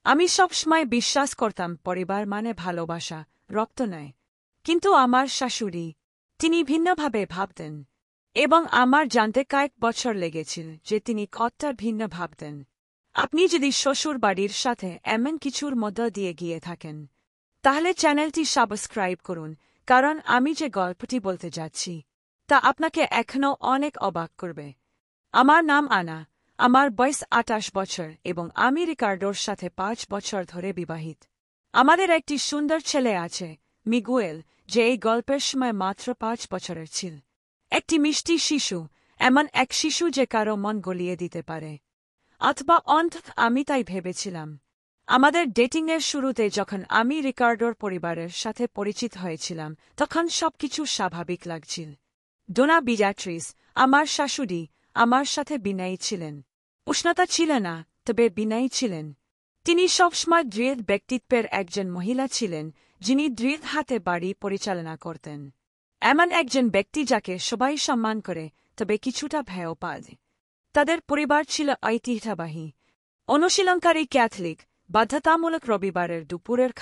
আমি সবসময় বিশ্বাস করতাম পরিবার মানে ভালোবাসা, রক্ত নয়। কিন্তু আমার শাশুড়ি, তিনি ভিন্নভাবে ভাবতেন। এবং আমার জানতে কয়েক বছর লেগেছিল যে তিনি কতটা ভিন্ন ভাবতেন। আপনি যদি শ্বশুর বাড়ির সাথে এমন কিছুর মধ্য দিয়ে গিয়ে থাকেন, তাহলে চ্যানেলটি সাবস্ক্রাইব করুন, কারণ আমি যে গল্পটি বলতে যাচ্ছি তা আপনাকে এখনও অনেক অবাক করবে। আমার নাম আনা, আমার বয়স 28 বছর এবং আমি রিকার্ডোর সাথে 5 বছর ধরে বিবাহিত। আমাদের একটি সুন্দর ছেলে আছে, মিগুয়েল, যে এই গল্পের সময় মাত্র 5 বছরের ছিল। একটি মিষ্টি শিশু, এমন এক শিশু যে কারো মন গলিয়ে দিতে পারে। অথবা অন্তত আমি তাই ভেবেছিলাম। আমাদের ডেটিংয়ের শুরুতে যখন আমি রিকার্ডোর পরিবারের সাথে পরিচিত হয়েছিলাম, তখন সবকিছু স্বাভাবিক লাগছিল। ডোনা বিয়াট্রিস, আমার শাশুড়ি, আমার সাথে বিনয়ী ছিলেন। উষ্ণতা ছিল না, তবে বিনয়ী ছিলেন। তিনি সবসময় দৃঢ় ব্যক্তিত্বের একজন মহিলা ছিলেন, যিনি দৃঢ় হাতে বাড়ি পরিচালনা করতেন। এমন একজন ব্যক্তি যাকে সবাই সম্মান করে, তবে কিছুটা ভয়ও পায়। তাদের পরিবার ছিল ঐতিহ্যবাহী, অনুশীলনকারী ক্যাথলিক, বাধ্যতামূলক রবিবারের দুপুরের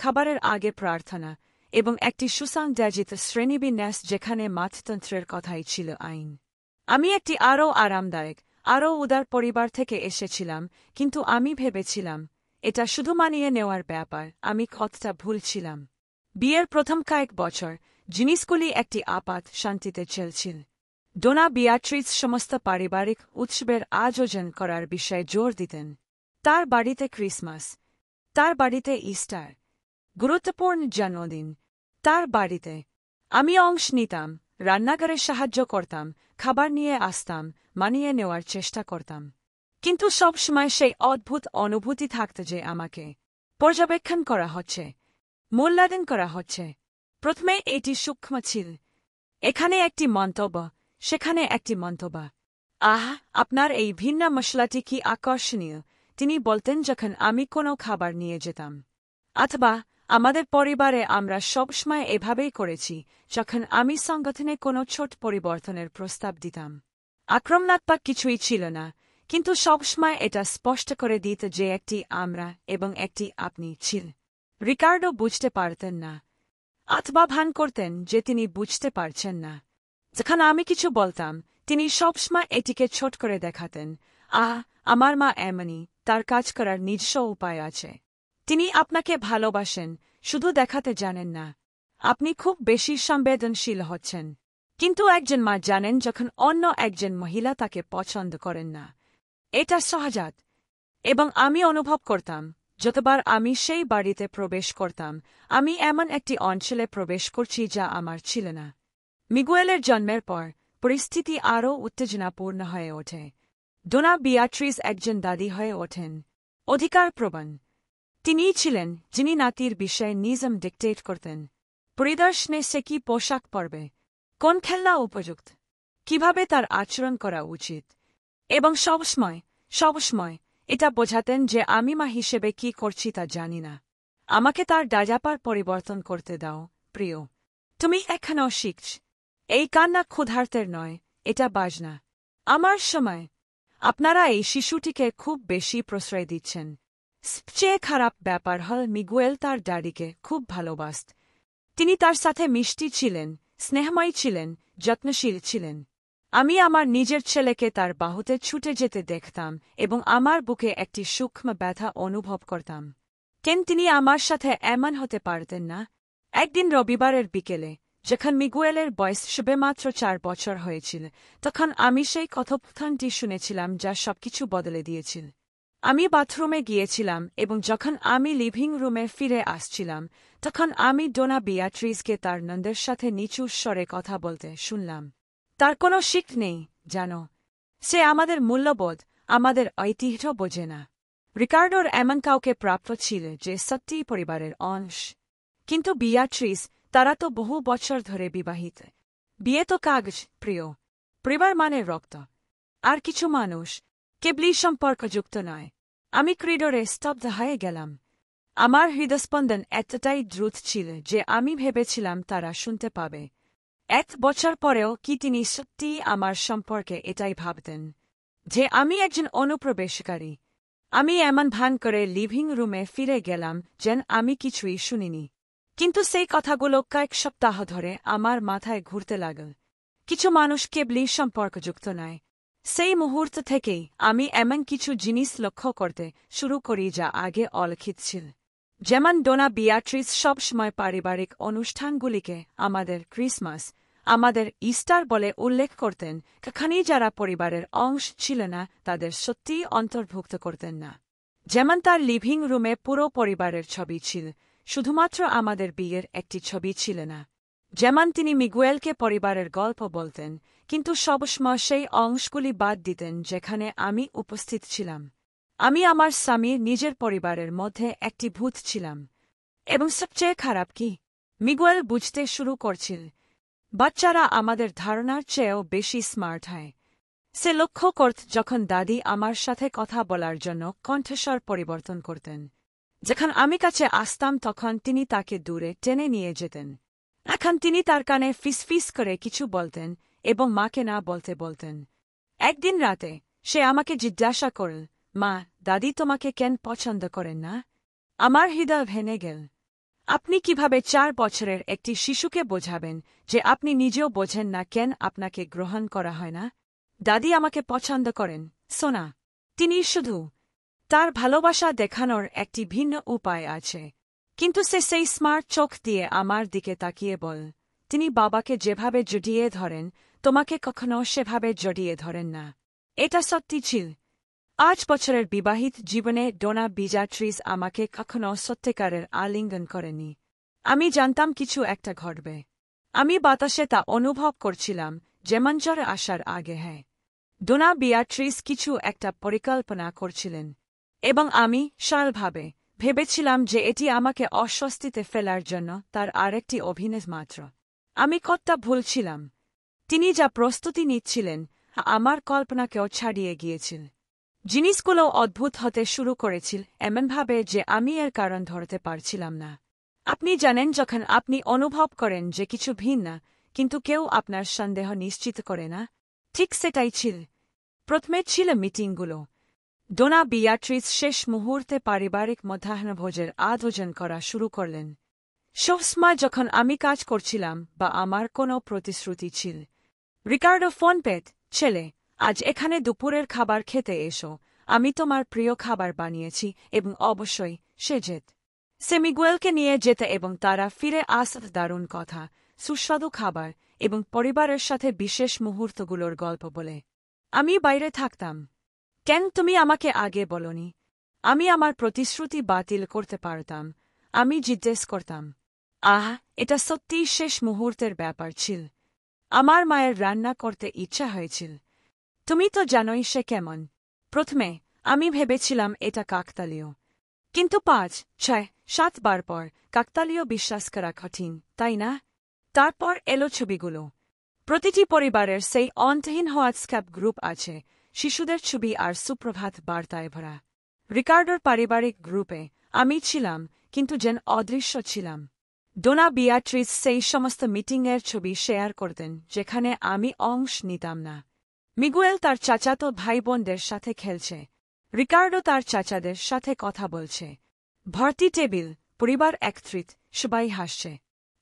খাবারের আগে প্রার্থনা, এবং একটি সুসংযোজিত শ্রেণীবিন্যাস যেখানে মাতৃতন্ত্রের কথাই ছিল আইন। আমি একটি আরও আরামদায়ক, আরও উদার পরিবার থেকে এসেছিলাম, কিন্তু আমি ভেবেছিলাম এটা শুধু মানিয়ে নেওয়ার ব্যাপার। আমি কতটা ভুল ছিলাম। বিয়ের প্রথম কয়েক বছর জিনিসগুলি একটি আপাত শান্তিতে চলছিল। ডোনা বিয়াট্রিস সমস্ত পারিবারিক উৎসবের আয়োজন করার বিষয়ে জোর দিতেন। তার বাড়িতে ক্রিসমাস, তার বাড়িতে ইস্টার, গুরুত্বপূর্ণ জন্মদিন, তার বাড়িতে। আমি অংশ নিতাম, রান্নাঘরে সাহায্য করতাম, খাবার নিয়ে আসতাম, মানিয়ে নেওয়ার চেষ্টা করতাম। কিন্তু সবসময় সেই অদ্ভুত অনুভূতি থাকত যে আমাকে পর্যবেক্ষণ করা হচ্ছে, মূল্যায়ন করা হচ্ছে। প্রথমে এটি সূক্ষ্ম ছিল। এখানে একটি মন্তব্য, সেখানে একটি মন্তব্য। আহ, আপনার এই ভিন্ন মশলাটি কি আকর্ষণীয়, তিনি বলতেন যখন আমি কোনো খাবার নিয়ে যেতাম। অথবা, আমাদের পরিবারে আমরা সবসময় এভাবেই করেছি যখন আমি সংগঠনে কোনো ছোট পরিবর্তনের প্রস্তাব দিতাম। আক্রমণাত্মক কিছুই ছিল না, কিন্তু সবসময় এটা স্পষ্ট করে দিত যে একটি আমরা এবং একটি আপনি ছিল। রিকার্ডো বুঝতে পারতেন না, অথবা ভান করতেন যে তিনি বুঝতে পারছেন না। যখন আমি কিছু বলতাম, তিনি সবসময় এটিকে ছোট করে দেখাতেন। আমার মা এমনি, তার কাজ করার নিজস্ব উপায় আছে। তিনি আপনাকে ভালোবাসেন, শুধু দেখাতে জানেন না। আপনি খুব বেশি সংবেদনশীল হচ্ছেন। কিন্তু একজন মা জানেন যখন অন্য একজন মহিলা তাকে পছন্দ করেন না। এটা সহজাত। এবং আমি অনুভব করতাম, যতবার আমি সেই বাড়িতে প্রবেশ করতাম, আমি এমন একটি অঞ্চলে প্রবেশ করছি যা আমার ছিল না। মিগুয়েলের জন্মের পর পরিস্থিতি আরও উত্তেজনাপূর্ণ হয়ে ওঠে। ডোনা বিয়াট্রিস একজন দাদি হয়ে ওঠেন, অধিকারপ্রবণ। তিনিই ছিলেন যিনি নাতির বিষয়ে নিয়ম ডিকটেট করতেন। পরিদর্শনে সে কি পোশাক পরবে, কোন খেলনা উপযুক্ত, কিভাবে তার আচরণ করা উচিত, এবং সবসময় এটা বোঝাতেন যে আমি মা হিসেবে কি করছি তা জানি না। আমাকে তার ডায়াপার পরিবর্তন করতে দাও, প্রিয়। তুমি এখনও শিখছ। এই কান্না ক্ষুধার্তের নয়, এটা বাজনা। আমার সময়। আপনারা এই শিশুটিকে খুব বেশি প্রশ্রয় দিচ্ছেন। সবচেয়ে খারাপ ব্যাপার হল মিগুয়েল তার ড্যাডিকে খুব ভালোবাসত। তিনি তার সাথে মিষ্টি ছিলেন, স্নেহময়ী ছিলেন, যত্নশীল ছিলেন। আমি আমার নিজের ছেলেকে তার বাহুতে ছুটে যেতে দেখতাম এবং আমার বুকে একটি সূক্ষ্ম ব্যথা অনুভব করতাম। কেন তিনি আমার সাথে এমন হতে পারতেন না? একদিন রবিবারের বিকেলে, যখন মিগুয়েলের বয়স সবেমাত্র 4 বছর হয়েছিল, তখন আমি সেই কথোপকথনটি শুনেছিলাম যা সবকিছু বদলে দিয়েছিল। আমি বাথরুমে গিয়েছিলাম এবং যখন আমি লিভিং রুমে ফিরে আসছিলাম, তখন আমি ডোনা বিয়াট্রিসকে তার নন্দের সাথে নিচু স্বরে কথা বলতে শুনলাম। তার কোনো শিখ নেই, জানো। সে আমাদের মূল্যবোধ, আমাদের ঐতিহ্য বোঝে না। রিকার্ডোর এমন কাউকে প্রাপ্ত ছিল যে সত্যিই পরিবারের অংশ। কিন্তু বিয়াট্রিস, তারা তো বহু বছর ধরে বিবাহিত। বিয়ে তো কাগজ, প্রিয়। পরিবার মানে রক্ত। আর কিছু মানুষ কেবলই সম্পর্কযুক্ত নয়। আমি করিডোরে স্তব্ধ হয়ে গেলাম। আমার হৃদস্পন্দন এতটাই দ্রুত ছিল যে আমি ভেবেছিলাম তারা শুনতে পাবে। 1 বছর পরেও কি তিনি সত্যিই আমার সম্পর্কে এটাই ভাবতেন, যে আমি একজন অনুপ্রবেশকারী? আমি এমন ভান করে লিভিং রুমে ফিরে গেলাম যেন আমি কিছুই শুনিনি। কিন্তু সেই কথাগুলো কয়েক সপ্তাহ ধরে আমার মাথায় ঘুরতে লাগল। কিছু মানুষ কেবলই সম্পর্কযুক্ত নয়। সেই মুহূর্ত থেকেই আমি এমন কিছু জিনিস লক্ষ্য করতে শুরু করি যা আগে অলিখিত ছিল। যেমন ডোনা বিয়াট্রিস সবসময় পারিবারিক অনুষ্ঠানগুলিকে আমাদের ক্রিসমাস, আমাদের ইস্টার বলে উল্লেখ করতেন, কখনই যারা পরিবারের অংশ ছিল না তাদের সত্যিই অন্তর্ভুক্ত করতেন না। যেমন তার লিভিং রুমে পুরো পরিবারের ছবি ছিল, শুধুমাত্র আমাদের বিয়ের একটি ছবি ছিল না। যেমন তিনি মিগুয়েলকে পরিবারের গল্প বলতেন, কিন্তু সবসময় সেই অংশগুলি বাদ দিতেন যেখানে আমি উপস্থিত ছিলাম। আমি আমার স্বামীর নিজের পরিবারের মধ্যে একটি ভূত ছিলাম। এবং সবচেয়ে খারাপ কি, মিগুয়েল বুঝতে শুরু করছিল বাচ্চারা আমাদের ধারণার চেয়েও বেশি স্মার্ট হয়। সে লক্ষ্য করত যখন দাদি আমার সাথে কথা বলার জন্য কণ্ঠস্বর পরিবর্তন করতেন। যখন আমি কাছে আসতাম তখন তিনি তাকে দূরে টেনে নিয়ে যেতেন। এখন তিনি তার কানে ফিসফিস করে কিছু বলতেন এবং মাকে না বলতে বলতেন। একদিন রাতে সে আমাকে জিজ্ঞাসা করল, মা, দাদি তোমাকে কেন পছন্দ করেন না? আমার হৃদয় ভেঙে গেল। আপনি কিভাবে 4 বছরের একটি শিশুকে বোঝাবেন যে আপনি নিজেও বোঝেন না কেন আপনাকে গ্রহণ করা হয় না? দাদি আমাকে পছন্দ করেন, সোনা। তিনি শুধু তার ভালোবাসা দেখানোর একটি ভিন্ন উপায় আছে। কিন্তু সে সেই স্মার্ট চোখ দিয়ে আমার দিকে তাকিয়ে বল, তিনি বাবাকে যেভাবে জড়িয়ে ধরেন তোমাকে কখনো সেভাবে জড়িয়ে ধরেন না। এটা সত্যি ছিল। 8 বছরের বিবাহিত জীবনে ডোনা বিয়াট্রিস আমাকে কখনো সত্যিকারের আলিঙ্গন করেনি। আমি জানতাম কিছু একটা ঘটবে। আমি বাতাসে তা অনুভব করছিলাম, যেমন জ্বর আসার আগে। হ্যাঁ, ডোনা বিয়াট্রিস কিছু একটা পরিকল্পনা করছিলেন, এবং আমি সরলভাবে ভেবেছিলাম যে এটি আমাকে অস্বস্তিতে ফেলার জন্য তার আরেকটি অভিনয় মাত্র। আমি কতটা ভুল ছিলাম। তিনি যা প্রস্তুতি নিচ্ছিলেন আমার কল্পনাকেও ছাড়িয়ে গিয়েছিল। জিনিসগুলো অদ্ভুত হতে শুরু করেছিল এমনভাবে যে আমি এর কারণ ধরতে পারছিলাম না। আপনি জানেন, যখন আপনি অনুভব করেন যে কিছু ভিন্ন, কিন্তু কেউ আপনার সন্দেহ নিশ্চিত করে না? ঠিক সেটাই ছিল। প্রথমে ছিল মিটিংগুলো। ডোনা বিয়াট্রিস শেষ মুহূর্তে পারিবারিক মধ্যাহ্নভোজের আয়োজন করা শুরু করলেন। সবসময় যখন আমি কাজ করছিলাম বা আমার কোনো প্রতিশ্রুতি ছিল, রিকার্ডো ফোন পেত, ছেলে, আজ এখানে দুপুরের খাবার খেতে এসো, আমি তোমার প্রিয় খাবার বানিয়েছি, এবং অবশ্যই সে যেত। সে মিগুয়েলকে নিয়ে যেত এবং তারা ফিরে আসত দারুণ কথা, সুস্বাদু খাবার এবং পরিবারের সাথে বিশেষ মুহূর্তগুলোর গল্প বলে। আমি বাইরে থাকতাম। কেন তুমি আমাকে আগে বলনি? আমি আমার প্রতিশ্রুতি বাতিল করতে পারতাম। আমি জিজ্ঞেস করতাম। এটা সত্যিই শেষ মুহূর্তের ব্যাপার ছিল। আমার মায়ের রান্না করতে ইচ্ছা হয়েছিল। তুমি তো জানোই সে কেমন। প্রথমে আমি ভেবেছিলাম এটা কাকতালীয়, কিন্তু 5, 6, 7 বার পর কাকতালীয় বিশ্বাস করা কঠিন, তাই না? তারপর এলো ছবিগুলো। প্রতিটি পরিবারের সেই অন্তহীন হোয়াটসঅ্যাপ গ্রুপ আছে, শিশুদের ছবি আর সুপ্রভাত বার্তায় ভরা। রিকার্ডোর পারিবারিক গ্রুপে আমি ছিলাম, কিন্তু যেন অদৃশ্য ছিলাম। ডোনা বিয়াট্রিস সেই সমস্ত মিটিংয়ের ছবি শেয়ার করতেন যেখানে আমি অংশ নিতাম না। মিগুয়েল তার চাচাতো ভাই বোনদের সাথে খেলছে, রিকার্ডো তার চাচাদের সাথে কথা বলছে। ভর্তি টেবিল, পরিবার একত্রিত, সবাই হাসছে।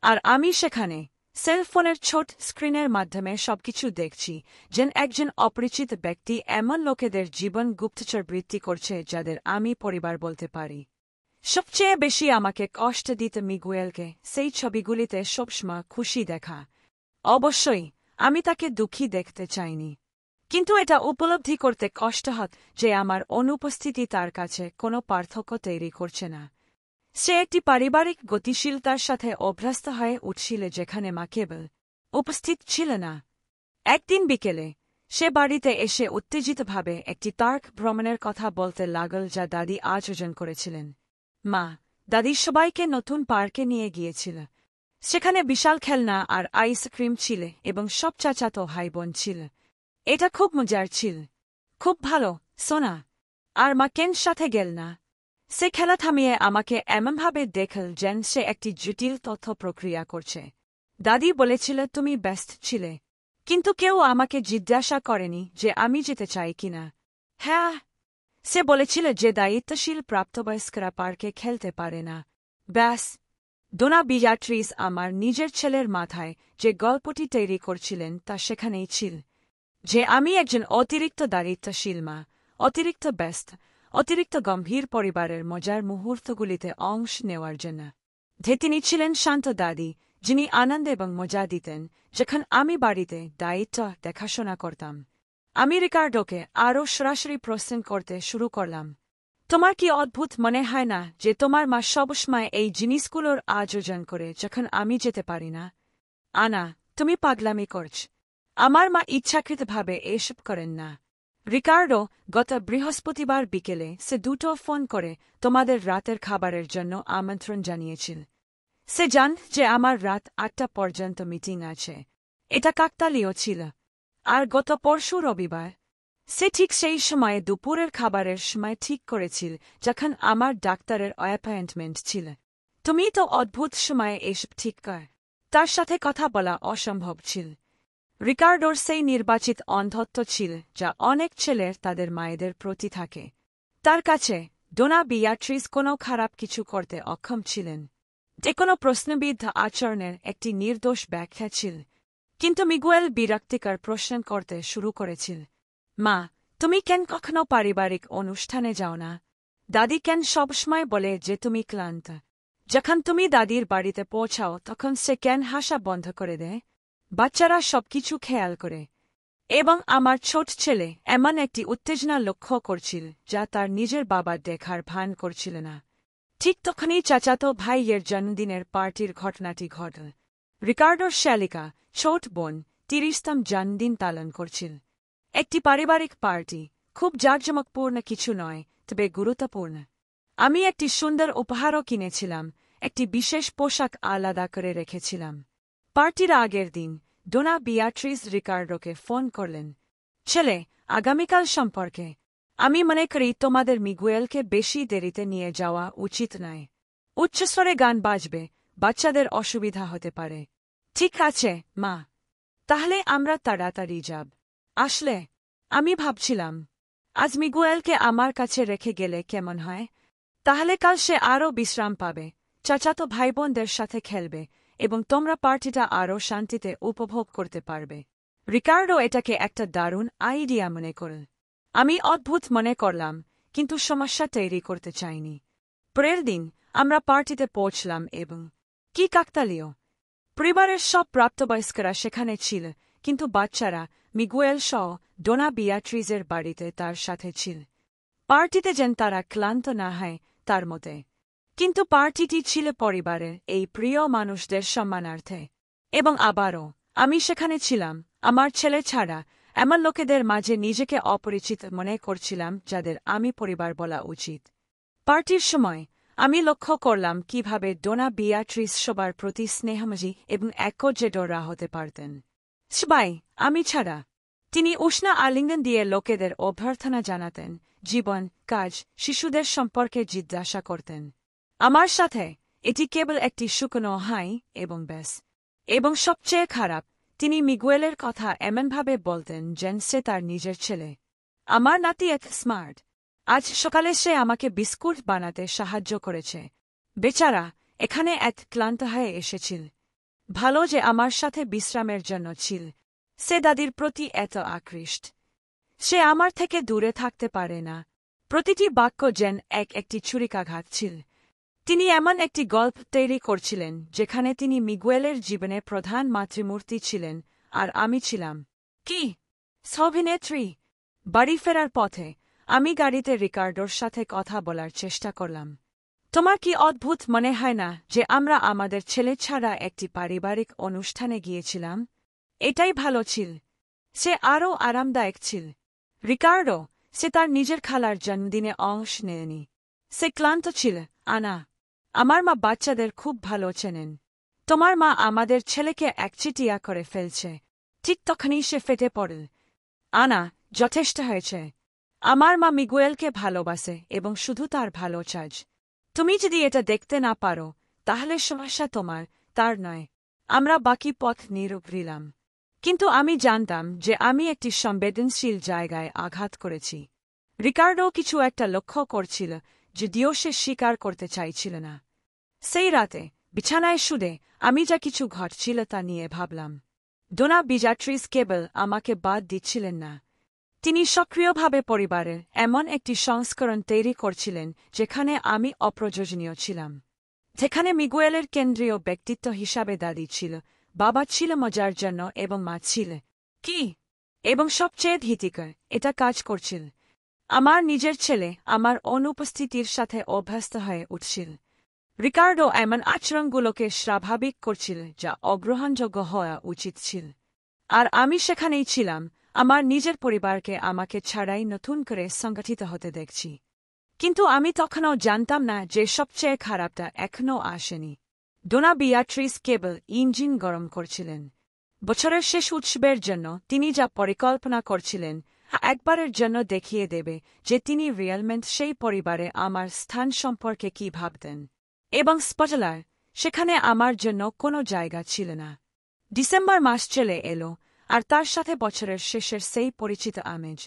আর আমি সেখানে সেলফোনের ছোট স্ক্রিনের মাধ্যমে সবকিছু দেখছি, যেন একজন অপরিচিত ব্যক্তি এমন লোকেদের জীবন গুপ্তচর বৃত্তি করছে যাদের আমি পরিবার বলতে পারি। সবচেয়ে বেশি আমাকে কষ্ট দিত মিগুয়েলকে সেই ছবিগুলিতে সবসময় খুশি দেখা। অবশ্যই আমি তাকে দুঃখী দেখতে চাইনি, কিন্তু এটা উপলব্ধি করতে কষ্ট হত যে আমার অনুপস্থিতি তার কাছে কোনো পার্থক্য তৈরি করছে না। সে একটি পারিবারিক গতিশীলতার সাথে অভ্যস্ত হয়ে উঠছিল যেখানে মা কেবল উপস্থিত ছিল না। একদিন বিকেলে সে বাড়িতে এসে উত্তেজিতভাবে একটি তার্ক ভ্রমণের কথা বলতে লাগল যা দাদি আয়োজন করেছিলেন। মা, দাদি সবাইকে নতুন পার্কে নিয়ে গিয়েছিল। সেখানে বিশাল খেলনা আর আইসক্রিম ছিল এবং সব চাচাতো ভাই বোন ছিল। এটা খুব মজার ছিল। খুব ভালো, সোনা। আর মা কেন সাথে গেল না? সে খেলা থামিয়ে আমাকে এমনভাবে দেখল যেন সে একটি জটিল তথ্য প্রক্রিয়া করছে। দাদি বলেছিল তুমি ব্যস্ত ছিলে, কিন্তু কেউ আমাকে জিজ্ঞাসা করেনি যে আমি যেতে চাই কিনা। হ্যাঁ, সে বলেছিল যে দায়িত্বশীল প্রাপ্তবয়স্করা পার্কে খেলতে পারে না। ব্যাস, ডোনা বিয়াট্রিস আমার নিজের ছেলের মাথায় যে গল্পটি তৈরি করছিলেন তা সেখানেই ছিল, যে আমি একজন অতিরিক্ত দায়িত্বশীল মা, অতিরিক্ত ব্যস্ত, অতিরিক্ত গম্ভীর পরিবারের মজার মুহূর্তগুলিতে অংশ নেওয়ার জন্য। যে তিনি ছিলেন শান্ত দাদি, যিনি আনন্দ এবং মজা দিতেন যখন আমি বাড়িতে দায়িত্ব দেখাশোনা করতাম। আমি রিকার্ডোকে আরও সরাসরি প্রশ্ন করতে শুরু করলাম, তোমার কি অদ্ভুত মনে হয় না যে তোমার মা সবসময় এই জিনিসগুলোর আয়োজন করে যখন আমি যেতে পারি না? আনা, তুমি পাগলামি করছ। আমার মা ইচ্ছাকৃতভাবে এসব করেন না। রিকার্ডো, গত বৃহস্পতিবার বিকেলে সে দুটো ফোন করে তোমাদের রাতের খাবারের জন্য আমন্ত্রণ জানিয়েছিল। সে জান যে আমার রাত ৮টা পর্যন্ত মিটিং আছে। এটা কাকতালীয় ছিল। আর গত পরশু রবিবার সে ঠিক সেই সময়ে দুপুরের খাবারের সময় ঠিক করেছিল যখন আমার ডাক্তারের অ্যাপয়েন্টমেন্ট ছিল। তুমি তো অদ্ভুত সময়ে এসব ঠিক কর। তার সাথে কথা বলা অসম্ভব ছিল। রিকার্ডোর সেই নির্বাচিত অন্ধত্ব ছিল যা অনেক ছেলের তাদের মায়েদের প্রতি থাকে। তার কাছে ডোনা বিয়াট্রিস কোনো খারাপ কিছু করতে অক্ষম ছিলেন। যে কোনো প্রশ্নবিদ্ধ আচরণের একটি নির্দোষ ব্যাখ্যা ছিল। কিন্তু মিগুয়েল বিরক্তিকর প্রশ্ন করতে শুরু করেছিল। মা, তুমি কেন কখনো পারিবারিক অনুষ্ঠানে যাও না? দাদি কেন সবসময় বলে যে তুমি ক্লান্ত? যখন তুমি দাদির বাড়িতে পৌঁছাও তখন সে কেন হাসা বন্ধ করে দেয়? বাচ্চারা সবকিছু খেয়াল করে। এবং আমার ছোট ছেলে এমন একটি উত্তেজনা লক্ষ্য করছিল যা তার নিজের বাবা দেখার ভান করছিল না। ঠিক তখনই চাচাতো ভাইয়ের জন্মদিনের পার্টির ঘটনাটি ঘটল। রিকার্ডোর শ্যালিকা, ছোট বোন, ৩০তম জন্মদিন পালন করছিল। একটি পারিবারিক পার্টি, খুব জাঁকজমকপূর্ণ কিছু নয়, তবে গুরুত্বপূর্ণ। আমি একটি সুন্দর উপহারও কিনেছিলাম, একটি বিশেষ পোশাক আলাদা করে রেখেছিলাম। পার্টির আগের দিন ডোনা বিয়াট্রিস রিকার্ডোকে ফোন করলেন। ছেলে, আগামীকাল সম্পর্কে আমি মনে করি তোমাদের মিগুয়েলকে বেশি দেরিতে নিয়ে যাওয়া উচিত নয়। উচ্চস্বরে গান বাজবে, বাচ্চাদের অসুবিধা হতে পারে। ঠিক আছে, মা। তাহলে আমরা তাড়াতাড়ি যাব। আসলে আমি ভাবছিলাম, আজ মিগুয়েলকে আমার কাছে রেখে গেলে কেমন হয়? তাহলে কাল সে আরও বিশ্রাম পাবে, চাচাতো ভাইবোনদের সাথে খেলবে এবং তোমরা পার্টিটা আরও শান্তিতে উপভোগ করতে পারবে। রিকার্ডো এটাকে একটা দারুণ আইডিয়া মনে করল। আমি অদ্ভুত মনে করলাম, কিন্তু সমস্যা তৈরি করতে চাইনি। পরের দিন আমরা পার্টিতে পৌঁছলাম এবং কি কাকতালীয়! পরিবারের সব প্রাপ্তবয়স্করা সেখানে ছিল, কিন্তু বাচ্চারা, মিগুয়েল সহ, ডোনা বিয়াট্রিজের বাড়িতে তার সাথে ছিল। পার্টিতে যেন তারা ক্লান্ত না হয় তার মতে। কিন্তু পার্টিটি ছিল পরিবারের এই প্রিয় মানুষদের সম্মানার্থে। এবং আবারও আমি সেখানে ছিলাম, আমার ছেলে ছাড়া, এমন লোকেদের মাঝে নিজেকে অপরিচিত মনে করছিলাম যাদের আমি পরিবার বলা উচিত। পার্টির সময় আমি লক্ষ্য করলাম কিভাবে ডোনা বিয়াট্রিস সবার প্রতি স্নেহময়ী এবং একজেডরা হতে পারতেন। সবাই, আমি ছাড়া। তিনি উষ্ণ আলিঙ্গন দিয়ে লোকেদের অভ্যর্থনা জানাতেন, জীবন, কাজ, শিশুদের সম্পর্কে জিজ্ঞাসা করতেন। আমার সাথে এটি কেবল একটি শুকনো হাই এবং ব্যাস। এবং সবচেয়ে খারাপ, তিনি মিগুয়েলের কথা এমনভাবে বলতেন যেন সে তার নিজের ছেলে। আমার নাতি এত স্মার্ট। আজ সকালে সে আমাকে বিস্কুট বানাতে সাহায্য করেছে। বেচারা এখানে এত ক্লান্ত হয়ে এসেছিল। ভালো যে আমার সাথে বিশ্রামের জন্য ছিল। সে দাদির প্রতি এত আকৃষ্ট। সে আমার থেকে দূরে থাকতে পারে না। প্রতিটি বাক্য যেন একটি ছুরিকাঘাত ছিল। তিনি এমন একটি গল্প তৈরি করছিলেন যেখানে তিনি মিগুয়েলের জীবনে প্রধান মাতৃমূর্তি ছিলেন, আর আমি ছিলাম কি অভিনেত্রী। বাড়ি ফেরার পথে আমি গাড়িতে রিকার্ডোর সাথে কথা বলার চেষ্টা করলাম। তোমার কি অদ্ভুত মনে হয় না যে আমরা আমাদের ছেলে ছাড়া একটি পারিবারিক অনুষ্ঠানে গিয়েছিলাম? এটাই ভালো ছিল। সে আরও আরামদায়ক ছিল। রিকার্ডো, সে তার নিজের খালার জন্মদিনে অংশ নেয়নি। সে ক্লান্ত ছিল। আনা, আমার মা বাচ্চাদের খুব ভালো চেনেন। তোমার মা আমাদের ছেলেকে একচিটিয়া করে ফেলছে। ঠিক তখনই সে ফেটে পড়ল। আনা, যথেষ্ট হয়েছে। আমার মা মিগুয়েলকে ভালোবাসে এবং শুধু তার ভালো চায়। তুমি যদি এটা দেখতে না পারো তাহলে সমস্যা তোমার, তার নয়। আমরা বাকি পথ নীরব রইলাম। কিন্তু আমি জানতাম যে আমি একটি সংবেদনশীল জায়গায় আঘাত করেছি। রিকার্ডো কিছু একটা লক্ষ্য করছিল, যদিও সে স্বীকার করতে চাইছিল না। সেই রাতে বিছানায় শুয়ে আমি যা কিছু ঘটছিল তা নিয়ে ভাবলাম। ডোনা বিয়াট্রিস কেবল আমাকে বাদ দিচ্ছিলেন না, তিনি সক্রিয়ভাবে পরিবারের এমন একটি সংস্করণ তৈরি করছিলেন যেখানে আমি অপ্রয়োজনীয় ছিলাম, যেখানে মিগুয়েলের কেন্দ্রীয় ব্যক্তিত্ব হিসাবে দাদি ছিল, বাবা ছিল মজার জন্য এবং মা ছিল কি, এবং সবচেয়ে ভীতিকর, এটা কাজ করছিল। আমার নিজের ছেলে আমার অনুপস্থিতির সাথে অভ্যস্ত হয়ে উঠছিল। রিকার্ডো এমন আচরণগুলোকে স্বাভাবিক করছিল যা অগ্রহণযোগ্য হওয়া উচিত ছিল, আর আমি সেখানেই ছিলাম, আমার নিজের পরিবারকে আমাকে ছাড়াই নতুন করে সংগঠিত হতে দেখছি। কিন্তু আমি তখনও জানতাম না যে সবচেয়ে খারাপটা এখনও আসেনি। ডোনা বিয়াট্রিস কেবল ইঞ্জিন গরম করছিলেন। বছরের শেষ উৎসবের জন্য তিনি যা পরিকল্পনা করছিলেন একবারের জন্য দেখিয়ে দেবে যে তিনি রিয়েলমেন্ট সেই পরিবারে আমার স্থান সম্পর্কে কি ভাবতেন। এবং স্পটলার, সেখানে আমার জন্য কোনো জায়গা ছিল না। ডিসেম্বর মাস চলে এলো, আর তার সাথে বছরের শেষের সেই পরিচিত আমেজ।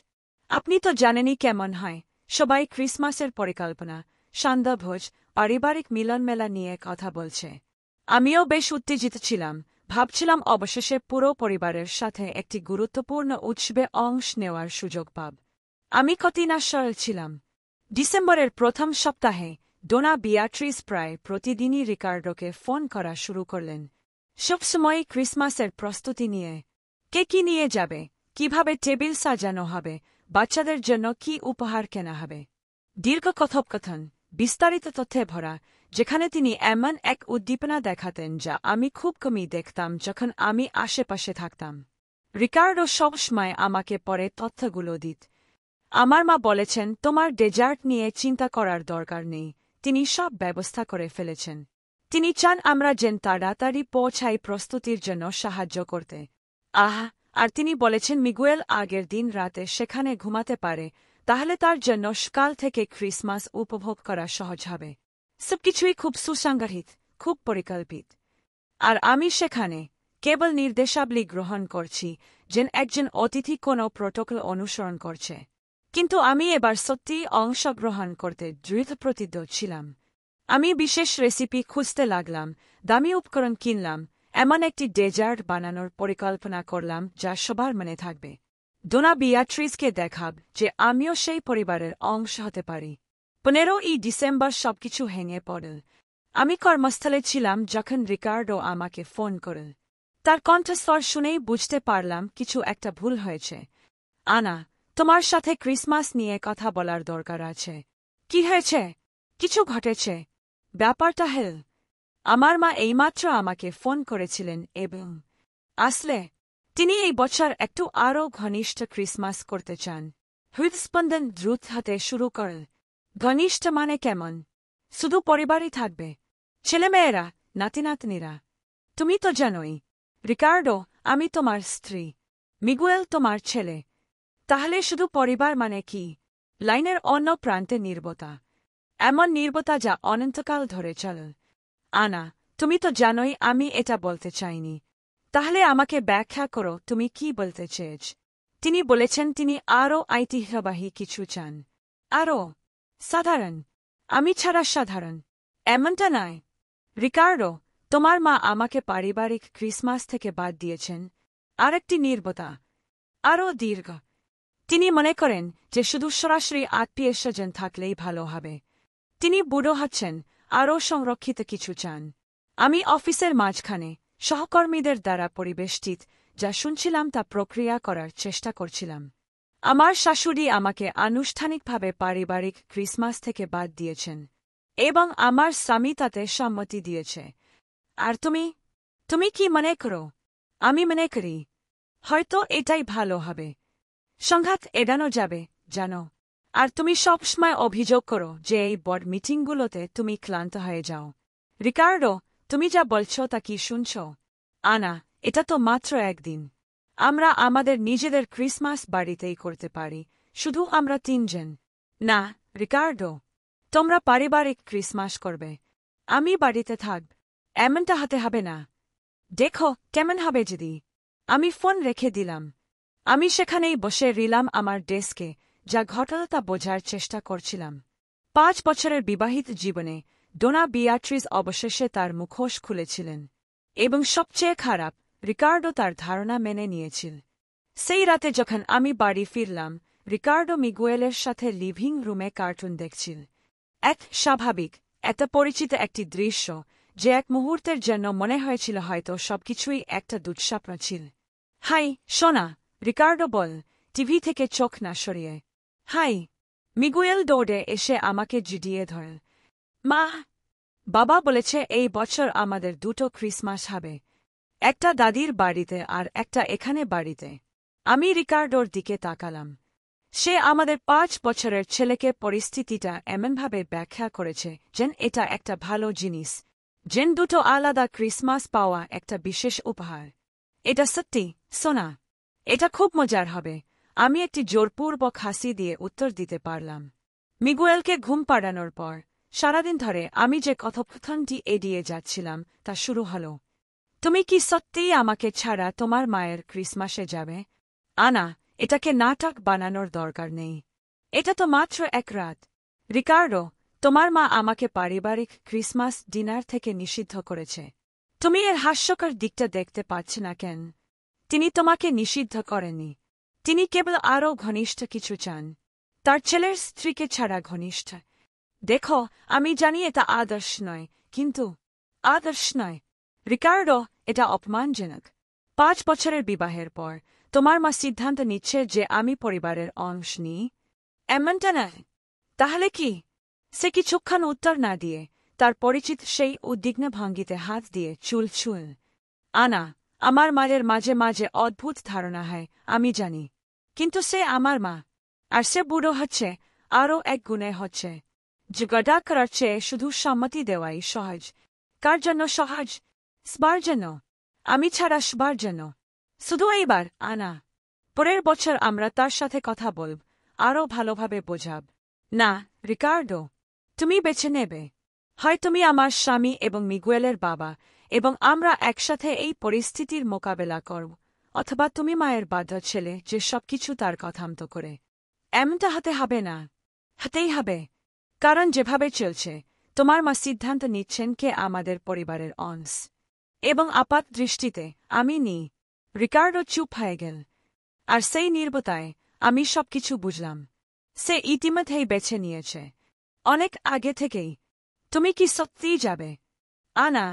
আপনি তো জানেনই কেমন হয়, সবাই ক্রিসমাসের পরিকল্পনা, সন্ধ্যাভোজ, পারিবারিক মিলনমেলা নিয়ে কথা বলছে। আমিও বেশ উত্তেজিত ছিলাম, ভাবছিলাম অবশেষে পুরো পরিবারের সাথে একটি গুরুত্বপূর্ণ উৎসবে অংশ নেওয়ার সুযোগ পাব। আমি কঠিনাশ্বর ছিলাম। ডিসেম্বরের প্রথম সপ্তাহে ডোনা বিয়াট্রিস প্রায় প্রতিদিনই রিকার্ডোকে ফোন করা শুরু করলেন, সবসময়ই ক্রিসমাসের প্রস্তুতি নিয়ে। কে কি নিয়ে যাবে, কিভাবে টেবিল সাজানো হবে, বাচ্চাদের জন্য কি উপহার কেনা হবে। দীর্ঘ কথোপকথন, বিস্তারিত তথ্যে ভরা, যেখানে তিনি এমন এক উদ্দীপনা দেখাতেন যা আমি খুব কমই দেখতাম যখন আমি আশেপাশে থাকতাম। রিকার্ডো সবসময় আমাকে পরে তথ্যগুলো দিত। আমার মা বলেছেন, তোমার ডেজার্ট নিয়ে চিন্তা করার দরকার নেই, তিনি সব ব্যবস্থা করে ফেলেছেন। তিনি চান আমরা যেন তাড়াতাড়ি পৌঁছাই প্রস্তুতির জন্য সাহায্য করতে। আহা, আর তিনি বলেছেন মিগুয়েল আগের দিন রাতে সেখানে ঘুমাতে পারে, তাহলে তার জন্য সকাল থেকে ক্রিসমাস উপভোগ করা সহজ হবে। সবকিছুই খুব সুসংগঠিত, খুব পরিকল্পিত। আর আমি সেখানে কেবল নির্দেশাবলী গ্রহণ করছি, যেন একজন অতিথি কোনো প্রটোকল অনুসরণ করছে। কিন্তু আমি এবার সত্যিই অংশগ্রহণ করতে দৃঢ়প্রতিজ্ঞ ছিলাম। আমি বিশেষ রেসিপি খুঁজতে লাগলাম, দামি উপকরণ কিনলাম, এমন একটি ডেজার্ট বানানোর পরিকল্পনা করলাম যা সবার মনে থাকবে। ডোনা বিয়াট্রিসকে দেখাব যে আমিও সেই পরিবারের অংশ হতে পারি। 15ই ডিসেম্বর সবকিছু ভেঙে পড়ল। আমি কর্মস্থলে ছিলাম যখন রিকার্ডো আমাকে ফোন করল। তার কণ্ঠস্বর শুনেই বুঝতে পারলাম কিছু একটা ভুল হয়েছে। আনা, তোমার সাথে ক্রিসমাস নিয়ে কথা বলার দরকার আছে। কি হয়েছে? কিছু ঘটেছে। ব্যাপারটা হেল। আমার মা এইমাত্র আমাকে ফোন করেছিলেন এবং আসলে তিনি এই বছর একটু আরও ঘনিষ্ঠ ক্রিসমাস করতে চান। হৃদস্পন্দন দ্রুত হতে শুরু করল। ঘনিষ্ঠ মানে কেমন? শুধু পরিবারই থাকবে, ছেলেমেয়েরা, নাতিনাতনিরা। তুমি তো জানোই রিকার্ডো, আমি তোমার স্ত্রী, মিগুয়েল তোমার ছেলে। তাহলে শুধু পরিবার মানে কি? লাইনের অন্য প্রান্তে নীরবতা, এমন নীরবতা যা অনন্তকাল ধরে চল। আনা, তুমি তো জানোই আমি এটা বলতে চাইনি। তাহলে আমাকে ব্যাখ্যা করো, তুমি কি বলতে চেয়েছ? তিনি বলেছেন তিনি আরও ঐতিহ্যবাহী কিছু চান। আরও সাধারণ? আমি ছাড়া সাধারণ এমনটা নয়। রিকার্ডো, তোমার মা আমাকে পারিবারিক ক্রিসমাস থেকে বাদ দিয়েছেন। আরেকটি নীরবতা, আরও দীর্ঘ। তিনি মনে করেন যে শুধু সরাসরি আত্মীয়স্বজন থাকলেই ভালো হবে। তিনি বুড়ো হচ্ছেন, আরও সংরক্ষিত কিছু চান। আমি অফিসের মাঝখানে সহকর্মীদের দ্বারা পরিবেষ্টিত যা শুনছিলাম তা প্রক্রিয়া করার চেষ্টা করছিলাম। আমার শাশুড়ি আমাকে আনুষ্ঠানিকভাবে পারিবারিক ক্রিসমাস থেকে বাদ দিয়েছেন এবং আমার স্বামী তাতে সম্মতি দিয়েছে। আর তুমি কি মনে করো? আমি মনে করি হয়তো এটাই ভালো হবে। সংঘাত এড়ানো যাবে, জানো। আর তুমি সবসময় অভিযোগ করো যে এই বড় মিটিংগুলোতে তুমি ক্লান্ত হয়ে যাও। রিকার্ডো, তুমি যা বলছো তা কি শুনছ? আনা, এটা তো মাত্র একদিন। আমরা আমাদের নিজেদের ক্রিসমাস বাড়িতেই করতে পারি, শুধু আমরা 3 জন। না, রিকার্ডো, তোমরা পারিবারিক ক্রিসমাস করবে, আমি বাড়িতে থাকব। এমনটা হতে হবে না। দেখো কেমন হবে যদি। আমি ফোন রেখে দিলাম। আমি সেখানেই বসে রইলাম আমার ডেস্কে, যা ঘটল তা বোঝার চেষ্টা করছিলাম। 5 বছরের বিবাহিত জীবনে ডোনা বিয়াট্রিস অবশেষে তার মুখোশ খুলেছিলেন, এবং সবচেয়ে খারাপ, রিকার্ডো তার ধারণা মেনে নিয়েছিল। সেই রাতে যখন আমি বাড়ি ফিরলাম, রিকার্ডো মিগুয়েলের সাথে লিভিং রুমে কার্টুন দেখছিল। এক স্বাভাবিক, এত পরিচিত একটি দৃশ্য যে এক মুহূর্তের জন্য মনে হয়েছিল হয়তো সবকিছুই একটা দুঃস্বপ্ন ছিল। হাই সোনা, রিকার্ডো বল, টিভি থেকে চোখ না সরিয়ে। হাই। মিগুয়েল দৌড়ে এসে আমাকে জড়িয়ে ধরল। মা, বাবা বলেছে এই বছর আমাদের 2টো ক্রিসমাস হবে, একটা দাদির বাড়িতে আর একটা এখানে বাড়িতে। আমি রিকার্ডোর দিকে তাকালাম। সে আমাদের 5 বছরের ছেলেকে পরিস্থিতিটা এমনভাবে ব্যাখ্যা করেছে যেন এটা একটা ভালো জিনিস, যেন 2টো আলাদা ক্রিসমাস পাওয়া একটা বিশেষ উপহার। এটা সত্যি, সোনা। এটা খুব মজার হবে, আমি একটি জোরপূর্বক হাসি দিয়ে উত্তর দিতে পারলাম। মিগুয়েলকে ঘুম পাড়ানোর পর সারাদিন ধরে আমি যে কথোপকথনটি এড়িয়ে যাচ্ছিলাম তা শুরু হল। তুমি কি সত্যিই আমাকে ছাড়া তোমার মায়ের ক্রিসমাসে যাবে? আনা, এটাকে নাটক বানানোর দরকার নেই। এটা তো মাত্র এক রাত। রিকার্ডো, তোমার মা আমাকে পারিবারিক ক্রিসমাস ডিনার থেকে নিষিদ্ধ করেছে। তুমি এর হাস্যকর দিকটা দেখতে পাচ্ছ না কেন? তিনি তোমাকে নিষিদ্ধ করেননি, তিনি কেবল আরও ঘনিষ্ঠ কিছু চান, তার ছেলের স্ত্রীকে ছাড়া ঘনিষ্ঠ। দেখো, আমি জানি এটা আদর্শ নয়, কিন্তু আদর্শ নয় রিকার্ডো, এটা অপমানজনক। 5 বছরের বিবাহের পর তোমার মা সিদ্ধান্ত নিচ্ছে যে আমি পরিবারের অংশ নিই? এমনটা নয়। তাহলে কি? সে কিছুক্ষণ উত্তর না দিয়ে তার পরিচিত সেই উদ্বিগ্ন ভঙ্গিতে হাত দিয়ে চুল ছুঁল। আনা, আমার মায়ের মাঝে মাঝে অদ্ভুত ধারণা হয়, আমি জানি, কিন্তু সে আমার মা, আর সে বুড়ো হচ্ছে, আরও এক গুণে হচ্ছে। ঝগড়া করার চেয়ে শুধু সম্মতি দেওয়াই সহজ। কার জন্য সহজ? সবার জন্য। আমি ছাড়া সবার জন্য। শুধু এইবার, আনা। পরের বছর আমরা তার সাথে কথা বলব, আরও ভালোভাবে বোঝাব। না, রিকার্ডো, তুমি বেছে নেবে। হয় তুমি আমার স্বামী এবং মিগুয়েলের বাবা, এবং আমরা একসাথে এই পরিস্থিতির মোকাবেলা করব, অথবা তুমি মায়ের বাধ্য ছেলে যে সবকিছু তার কথামত করে। এমনটা হতে হবে না। হতেই হবে, কারণ যেভাবে চলছে তোমার মা সিদ্ধান্ত নিচ্ছেন কে আমাদের পরিবারের অংশ, এবং আপাত দৃষ্টিতে আমি নি। রিকার্ডো চুপ হয়ে গেল, আর সেই নির্বতায় আমি সবকিছু বুঝলাম। সে ইতিমধ্যেই বেছে নিয়েছে, অনেক আগে থেকেই। তুমি কি সত্যিই যাবে? আনা,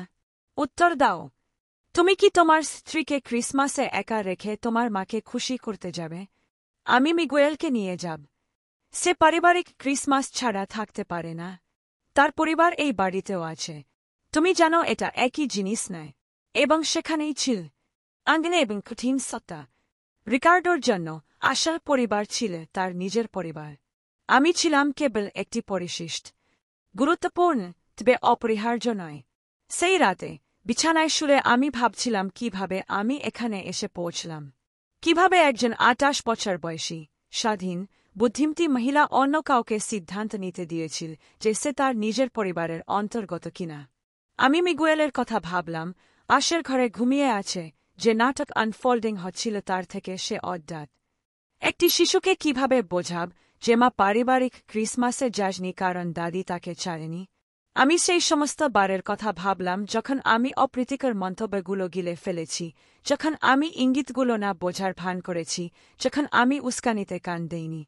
উত্তর দাও। তুমি কি তোমার স্ত্রীকে ক্রিসমাসে একা রেখে তোমার মাকে খুশি করতে যাবে? আমি মিগুয়েলকে নিয়ে যাব। সে পারিবারিক ক্রিসমাস ছাড়া থাকতে পারে না, তার পরিবার এই বাড়িতেও আছে। তুমি জানো এটা একই জিনিস নয়, এবং সেখানেই ছিল আঙ্গনে এবং কঠিন সত্তা। রিকার্ডোর জন্য আসল পরিবার ছিল তার নিজের পরিবার। আমি ছিলাম কেবল একটি পরিশিষ্ট, গুরুত্বপূর্ণ তবে অপরিহার্য নয়। সেই রাতে বিছানায় শুলে আমি ভাবছিলাম কিভাবে আমি এখানে এসে পৌঁছলাম, কিভাবে একজন 28 বছর বয়সী, স্বাধীন, বুদ্ধিমতী মহিলা অন্য কাউকে সিদ্ধান্ত নিতে দিয়েছিল যে সে তার নিজের পরিবারের অন্তর্গত কিনা। আমি মিগুয়েলের কথা ভাবলাম, আশের ঘরে ঘুমিয়ে আছে, যে নাটক আনফোল্ডিং হচ্ছিল তার থেকে সে অজ্ঞাত। একটি শিশুকে কিভাবে বোঝাব যে মা পারিবারিক ক্রিসমাসে যায়নি কারণ দাদি তাকে ছাড়েনি? আমি সেই সমস্ত বারের কথা ভাবলাম যখন আমি অপ্রীতিকর মন্তব্যগুলো গিলে ফেলেছি, যখন আমি ইঙ্গিতগুলো না বোঝার ভান করেছি, যখন আমি উস্কানিতে কান দেইনি।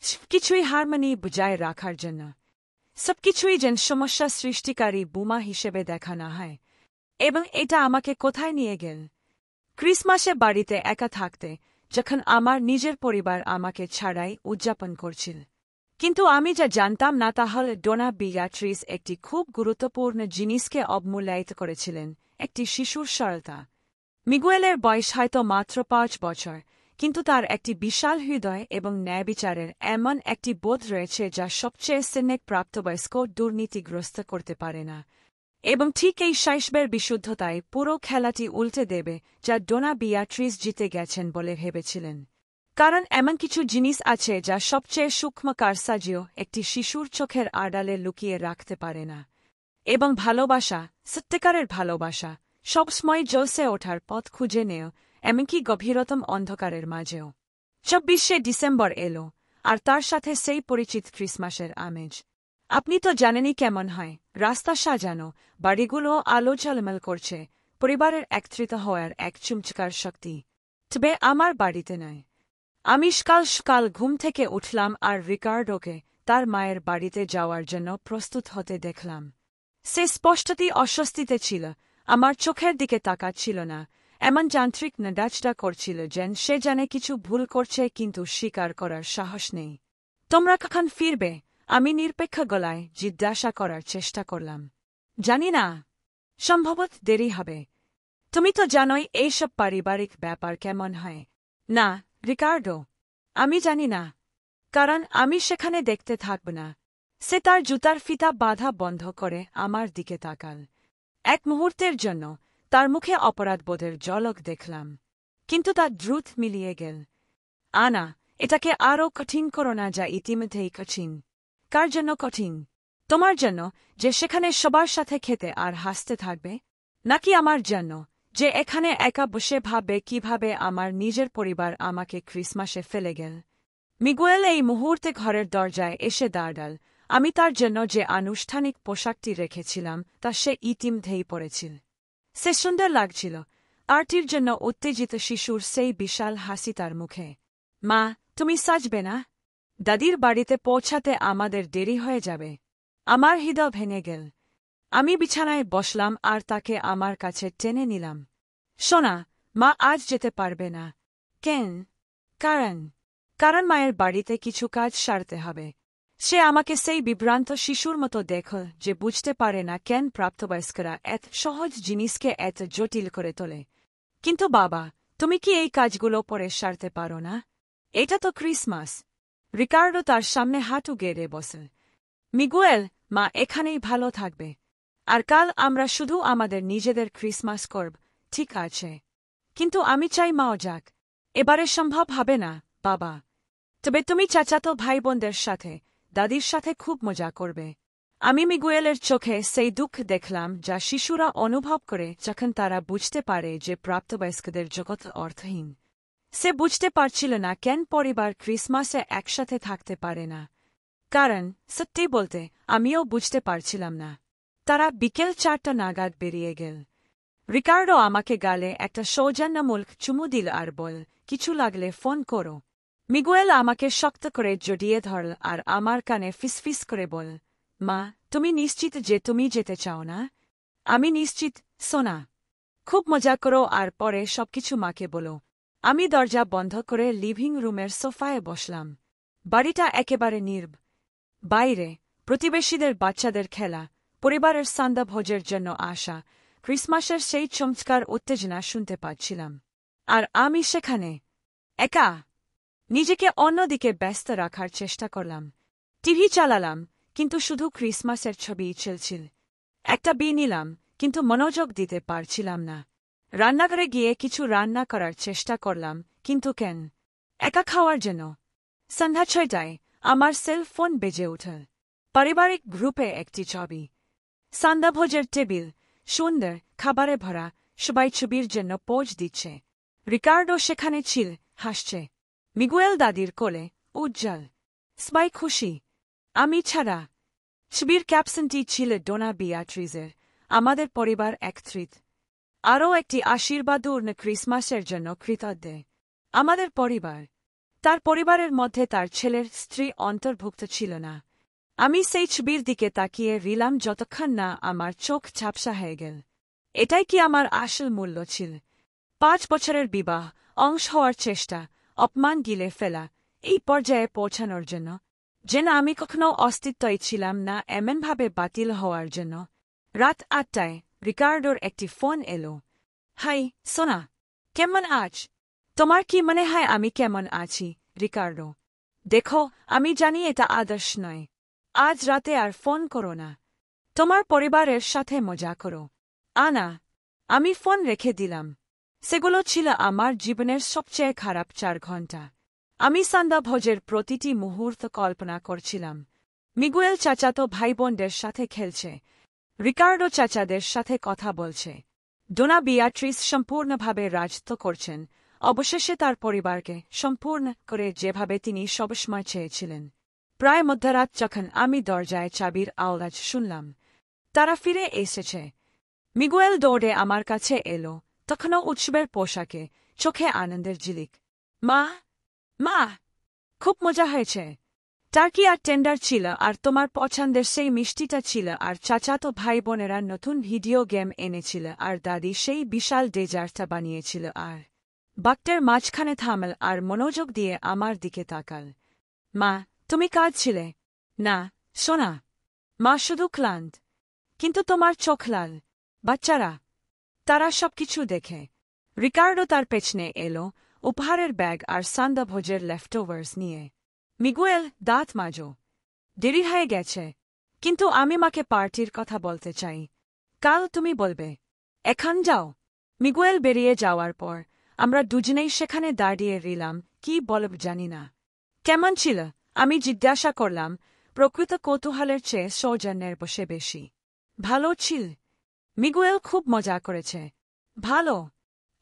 সবকিছুই হারমোনি বজায় রাখার জন্য, সবকিছুই যেন সমস্যা সৃষ্টিকারী বোমা হিসেবে দেখা না হয়। এবং এটা আমাকে কোথায় নিয়ে গেল? ক্রিসমাসে বাড়িতে একা থাকতে, যখন আমার নিজের পরিবার আমাকে ছাড়াই উদযাপন করছিল। কিন্তু আমি যা জানতাম না তা হল ডোনা বিয়াট্রিস একটি খুব গুরুত্বপূর্ণ জিনিসকে অবমূল্যায়িত করেছিলেন, একটি শিশুর সরলতা। মিগুয়েলের বয়স হয়তো মাত্র 5 বছর, কিন্তু তার একটি বিশাল হৃদয় এবং ন্যায়বিচারের এমন একটি বোধ রয়েছে যা সবচেয়ে সিনেক প্রাপ্তবয়স্ক দুর্নীতিগ্রস্ত করতে পারে না। এবং ঠিক এই শৈশবের বিশুদ্ধতায় পুরো খেলাটি উল্টে দেবে যা ডোনা বিয়াট্রিস জিতে গেছেন বলে ভেবেছিলেন। কারণ এমন কিছু জিনিস আছে যা সবচেয়ে সূক্ষ্ম কারসাজিও একটি শিশুর চোখের আড়ালে লুকিয়ে রাখতে পারে না। এবং ভালোবাসা, সত্যিকারের ভালোবাসা, সবসময় জ্বলসে ওঠার পথ খুঁজে নেও, এমনকি গভীরতম অন্ধকারের মাঝেও। 24শে ডিসেম্বর এলো, আর তার সাথে সেই পরিচিত ক্রিসমাসের আমেজ। আপনি তো জানেনই কেমন হয়, রাস্তা সাজানো, বাড়িগুলো আলো ঝলমল করছে, পরিবারের একত্রিত হওয়ার এক চুমচকার শক্তি। তবে আমার বাড়িতে নয়। আমি সকাল সকাল ঘুম থেকে উঠলাম আর রিকার্ডোকে তার মায়ের বাড়িতে যাওয়ার জন্য প্রস্তুত হতে দেখলাম। সে স্পষ্টতই অস্বস্তিতে ছিল, আমার চোখের দিকে তাকাচ্ছিল না, এমন যান্ত্রিক নাড়াচাড়া করছিল যেন সে জানে কিছু ভুল করছে কিন্তু স্বীকার করার সাহস নেই। তোমরা কখন ফিরবে? আমি নিরপেক্ষ গলায় জিজ্ঞাসা করার চেষ্টা করলাম। জানি না। সম্ভবত দেরি হবে। তুমি তো জানোই এইসব পারিবারিক ব্যাপার কেমন হয়। না, রিকার্ডো। আমি জানি না। কারণ আমি সেখানে দেখতে থাকব না। সে তার জুতার ফিতা বাঁধা বন্ধ করে আমার দিকে তাকাল। এক মুহূর্তের জন্য তার মুখে অপরাধবোধের ঝলক দেখলাম, কিন্তু তা দ্রুত মিলিয়ে গেল। আনা, এটাকে আরও কঠিন করো না, যা ইতিমধ্যেই কঠিন। কার জন্য কঠিন? তোমার জন্য, যে সেখানে সবার সাথে খেতে আর হাসতে থাকবে? নাকি আমার জন্য, যে এখানে একা বসে ভাববে কিভাবে আমার নিজের পরিবার আমাকে ক্রিসমাসে ফেলে গেল? মিগুয়েল এই মুহূর্তে ঘরের দরজায় এসে দাঁড়াল। আমি তার জন্য যে আনুষ্ঠানিক পোশাকটি রেখেছিলাম তা সে ইতিমধ্যেই পরেছিল। সে সুন্দর লাগছিল, আরটির জন্য উত্তেজিত শিশুর সেই বিশাল হাসি তার মুখে। মা, তুমি সাজবে না? দাদির বাড়িতে পৌঁছাতে আমাদের দেরি হয়ে যাবে। আমার হৃদয় ভেঙে গেল। আমি বিছানায় বসলাম আর তাকে আমার কাছে টেনে নিলাম। শোনা, মা আজ যেতে পারবে না। কেন? কারণ মায়ের বাড়িতে কিছু কাজ সারতে হবে। সে আমাকে সেই বিভ্রান্ত শিশুর মতো দেখল যে বুঝতে পারে না কেন প্রাপ্তবয়স্করা এত সহজ জিনিসকে এত জটিল করে তোলে। কিন্তু বাবা, তুমি কি এই কাজগুলো পরে সারতে পারো না? এটা তো ক্রিসমাস। রিকার্ডো তার সামনে হাঁটু গেড়ে বসল। মিগুয়েল, মা এখানেই ভালো থাকবে। আর কাল আমরা শুধু আমাদের নিজেদের ক্রিসমাস করব, ঠিক আছে? কিন্তু আমি চাই মাও যাক। এবারে সম্ভব হবে না, বাবা। তবে তুমি চাচাতো ভাই বোনদের সাথে, দাদির সাথে খুব মজা করবে। আমি মিগুয়েলের চোখে সেই দুঃখ দেখলাম যা শিশুরা অনুভব করে যখন তারা বুঝতে পারে যে প্রাপ্তবয়স্কদের জগৎ অর্থহীন। সে বুঝতে পারছিল না কেন পরিবার ক্রিসমাসে একসাথে থাকতে পারে না। কারণ, সত্যি বলতে, আমিও বুঝতে পারছিলাম না। তারা বিকেল 4টা নাগাদ বেরিয়ে গেল। রিকার্ডো আমাকে গালে একটা সৌজন্যমূলক চুমু দিল আর বল, কিছু লাগলে ফোন করো। মিগুয়েল আমাকে শক্ত করে জড়িয়ে ধরল আর আমার কানে ফিসফিস করে বল, মা, তুমি নিশ্চিত যে তুমি যেতে চাও না? আমি নিশ্চিত, সোনা। খুব মজা করো আর পরে সবকিছু মাকে বলো। আমি দরজা বন্ধ করে লিভিং রুমের সোফায় বসলাম। বাড়িটা একেবারে নীরব। বাইরে প্রতিবেশীদের বাচ্চাদের খেলা, পরিবারের সান্ধ্যা ভোজের জন্য আসা, ক্রিসমাসের সেই চমৎকার উত্তেজনা শুনতে পাচ্ছিলাম। আর আমি সেখানে একা। নিজেকে অন্যদিকে ব্যস্ত রাখার চেষ্টা করলাম। টিভি চালালাম, কিন্তু শুধু ক্রিসমাসের ছবিই চলছিল। একটা বি নিলাম, কিন্তু মনোযোগ দিতে পারছিলাম না। রান্নাঘরে গিয়ে কিছু রান্না করার চেষ্টা করলাম, কিন্তু কেন? একা খাওয়ার জন্য। সন্ধ্যা 6টায় আমার সেল ফোন বেজে উঠল। পারিবারিক গ্রুপে একটি ছবি। সান্ধ্যাভোজের টেবিল, সুন্দর, খাবারে ভরা, সবাই ছবির জন্য পোজ দিচ্ছে। রিকার্ডো সেখানে ছিল, হাসছে। মিগুয়েল দাদির কোলে, উজ্জ্বল। সবাই খুশি। আমি ছাড়া। ছবির ক্যাপশনটি ছিল ডোনা বিয়াট্রিজের, আমাদের পরিবার একত্রিত। আরও একটি আশীর্বাদপূর্ণ ক্রিসমাসের জন্য কৃতজ্ঞ। আমাদের পরিবার। তার পরিবারের মধ্যে তার ছেলের স্ত্রী অন্তর্ভুক্ত ছিল না। আমি সেই ছবির দিকে তাকিয়ে রইলাম যতক্ষণ না আমার চোখ ঝাপসা হয়ে গেল। এটাই কি আমার আসল মূল্য ছিল? 5 বছরের বিবাহ, অংশ হওয়ার চেষ্টা, অপমান গিলে ফেলা, এই পর্যায়ে পৌঁছানোর জন্য? যেন আমি কখনো অস্তিত্বই ছিলাম না এমনভাবে বাতিল হওয়ার জন্য। রাত 8টায় রিকার্ডোর একটি ফোন এলো। হাই, সোনা। কেমন আছ? তোমার কি মনে হয় আমি কেমন আছি, রিকার্ডো? দেখো, আমি জানি এটা আদর্শ নয়। আজ রাতে আর ফোন করো না। তোমার পরিবারের সাথে মজা করো। আনা। আমি ফোন রেখে দিলাম। সেগুলো ছিল আমার জীবনের সবচেয়ে খারাপ 4 ঘণ্টা। আমি সান্ধ্যাভোজের প্রতিটি মুহূর্ত কল্পনা করছিলাম। মিগুয়েল চাচাতো ভাইবোনদের সাথে খেলছে। রিকার্ডো চাচাদের সাথে কথা বলছে। ডোনা বিয়াট্রিস সম্পূর্ণভাবে রাজত্ব করছেন, অবশেষে তার পরিবারকে সম্পূর্ণ করে যেভাবে তিনি সবসময় চেয়েছিলেন। প্রায় মধ্যরাত যখন আমি দরজায় চাবির আওয়াজ শুনলাম, তারা ফিরে এসেছে। মিগুয়েল দৌড়ে আমার কাছে এলো, তখনও উৎসবের পোশাকে, চোখে আনন্দের ঝিলিক। মা, মা, খুব মজা হয়েছে। টার্কি আর টেন্ডার ছিল, আর তোমার পছন্দের সেই মিষ্টিটা ছিল, আর চাচাতো ভাই বোনেরা নতুন ভিডিও গেম এনেছিল, আর দাদি সেই বিশাল ডেজার্টটা বানিয়েছিল। আর বাক্টের মাঝখানে থামল আর মনোযোগ দিয়ে আমার দিকে তাকাল। মা, তুমি কাঁদছিলে? না, সোনা। মা শুধু ক্লান্ত। কিন্তু তোমার চোখ লাল। বাচ্চারা, তারা সবকিছু দেখে। রিকার্ডো তার পেছনে এলো, উপহারের ব্যাগ আর সান্দাভোজের লেফটওভার্স নিয়ে। মিগুয়েল, দাঁত মাজো। দেরি হয়ে গেছে। কিন্তু আমি মাকে পার্টির কথা বলতে চাই। কাল তুমি বলবে। এখন যাও। মিগুয়েল বেরিয়ে যাওয়ার পর আমরা দুজনেই সেখানে দাঁড়িয়ে রইলাম, কি বলব জানি না। কেমন ছিল? আমি জিজ্ঞাসা করলাম, প্রকৃত কৌতূহলের চেয়ে সৌজন্যের বসে বেশি। ভালো ছিল। মিগুয়েল খুব মজা করেছে। ভালো।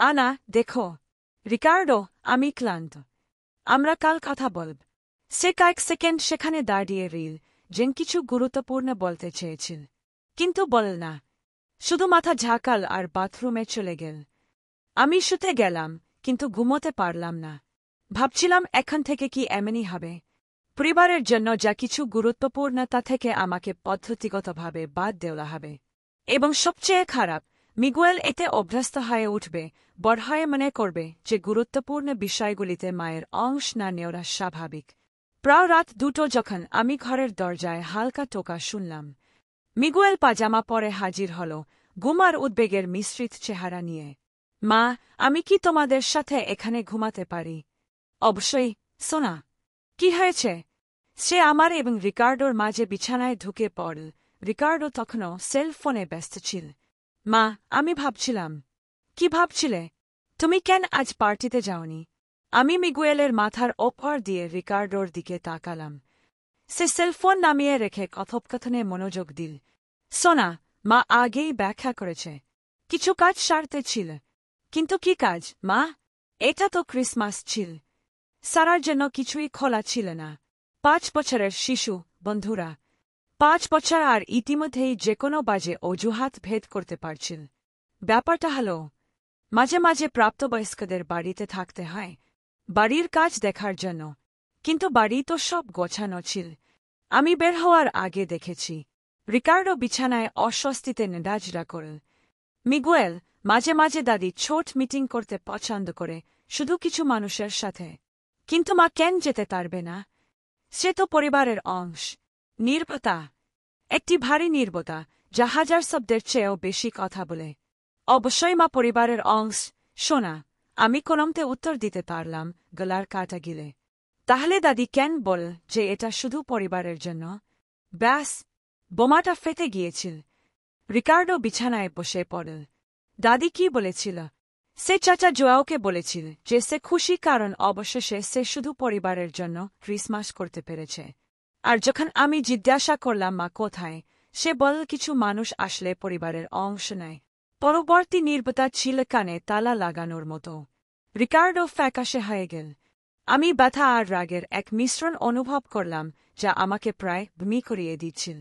আনা, দেখো। রিকার্ডো, আমি ক্লান্ত। আমরা কাল কথা বলব। সে কয়েক সেকেন্ড সেখানে দাঁড়িয়ে রইল, যেন কিছু গুরুত্বপূর্ণ বলতে চেয়েছিল, কিন্তু বল না। শুধু মাথা ঝাঁকাল আর বাথরুমে চলে গেল। আমি শুতে গেলাম, কিন্তু ঘুমোতে পারলাম না। ভাবছিলাম এখন থেকে কি এমনই হবে। পরিবারের জন্য যা কিছু গুরুত্বপূর্ণ তা থেকে আমাকে পদ্ধতিগতভাবে বাদ দেওয়া হবে। এবং সবচেয়ে খারাপ, মিগুয়েল এতে অভ্যস্ত হয়ে উঠবে, বড় হয়ে মনে করবে যে গুরুত্বপূর্ণ বিষয়গুলিতে মায়ের অংশ না নেওয়া স্বাভাবিক। প্রায় রাত 2টো যখন আমি ঘরের দরজায় হালকা টোকা শুনলাম। মিগুয়েল পাজামা পরে হাজির হল, ঘুম আর উদ্বেগের মিশ্রিত চেহারা নিয়ে। মা, আমি কি তোমাদের সাথে এখানে ঘুমাতে পারি? অবশ্যই, সোনা। কি হয়েছে? সে আমার এবং রিকার্ডোর মাঝে বিছানায় ঢুকে পড়ল। রিকার্ডো তখনও সেল ফোনে ব্যস্ত ছিল। মা, আমি ভাবছিলাম। কি ভাবছিলে? তুমি কেন আজ পার্টিতে যাওনি? আমি মিগুয়েলের মাথার ওপর দিয়ে রিকার্ডোর দিকে তাকালাম। সে সেলফোন নামিয়ে রেখে কথোপকথনে মনোযোগ দিল। সোনা, মা আগেই ব্যাখ্যা করেছে। কিছু কাজ সারতে ছিল। কিন্তু কি কাজ, মা? এটা তো ক্রিসমাস ছিল। সারার জন্য কিছুই খোলা ছিল না। 5 বছরের শিশু, বন্ধুরা। 5 বছর, আর ইতিমধ্যেই যে কোনো বাজে অজুহাত ভেদ করতে পারছিল। ব্যাপারটা হল, মাঝে মাঝে প্রাপ্তবয়স্কদের বাড়িতে থাকতে হয় বাড়ির কাজ দেখার জন্য, কিন্তু বাড়ি তো সব গোছানো ছিল। আমি বের হওয়ার আগে দেখেছি রিকার্ডো বিছানায় অস্বস্তিতে নেড়াচড়া করল। মিগুয়েল, মাঝে মাঝে দাদি ছোট মিটিং করতে পছন্দ করে, শুধু কিছু মানুষের সাথে। কিন্তু মা কেন যেতে পারবে না? সে তো পরিবারের অংশ। নির্বতা। একটি ভারী নির্বতা, যা হাজার শব্দের চেয়েও বেশি কথা বলে। অবশ্যই মা পরিবারের অংশ। শোনা, আমি কোনমতে উত্তর দিতে পারলাম, গলার কাটা গিলে। তাহলে দাদি কেন বল যে এটা শুধু পরিবারের জন্য? ব্যাস, বোমাটা ফেটে গিয়েছিল। রিকার্ডো বিছানায় বসে পড়ল। দাদি কি বলেছিল? সে চাচা জোয়াওকে বলেছিল যে সে খুশি কারণ অবশেষে সে শুধু পরিবারের জন্য ক্রিসমাস করতে পেরেছে। আর যখন আমি জিজ্ঞাসা করলাম মা কোথায়, সে বলল কিছু মানুষ আসলে পরিবারের অংশ নেয়। পরবর্তী নির্বতা ছিল কানে তালা লাগানোর মতো। রিকার্ডো ফ্যাকাশে হয়ে গেল। আমি ব্যথা আর রাগের এক মিশ্রণ অনুভব করলাম, যা আমাকে প্রায় বমি করিয়ে দিচ্ছিল।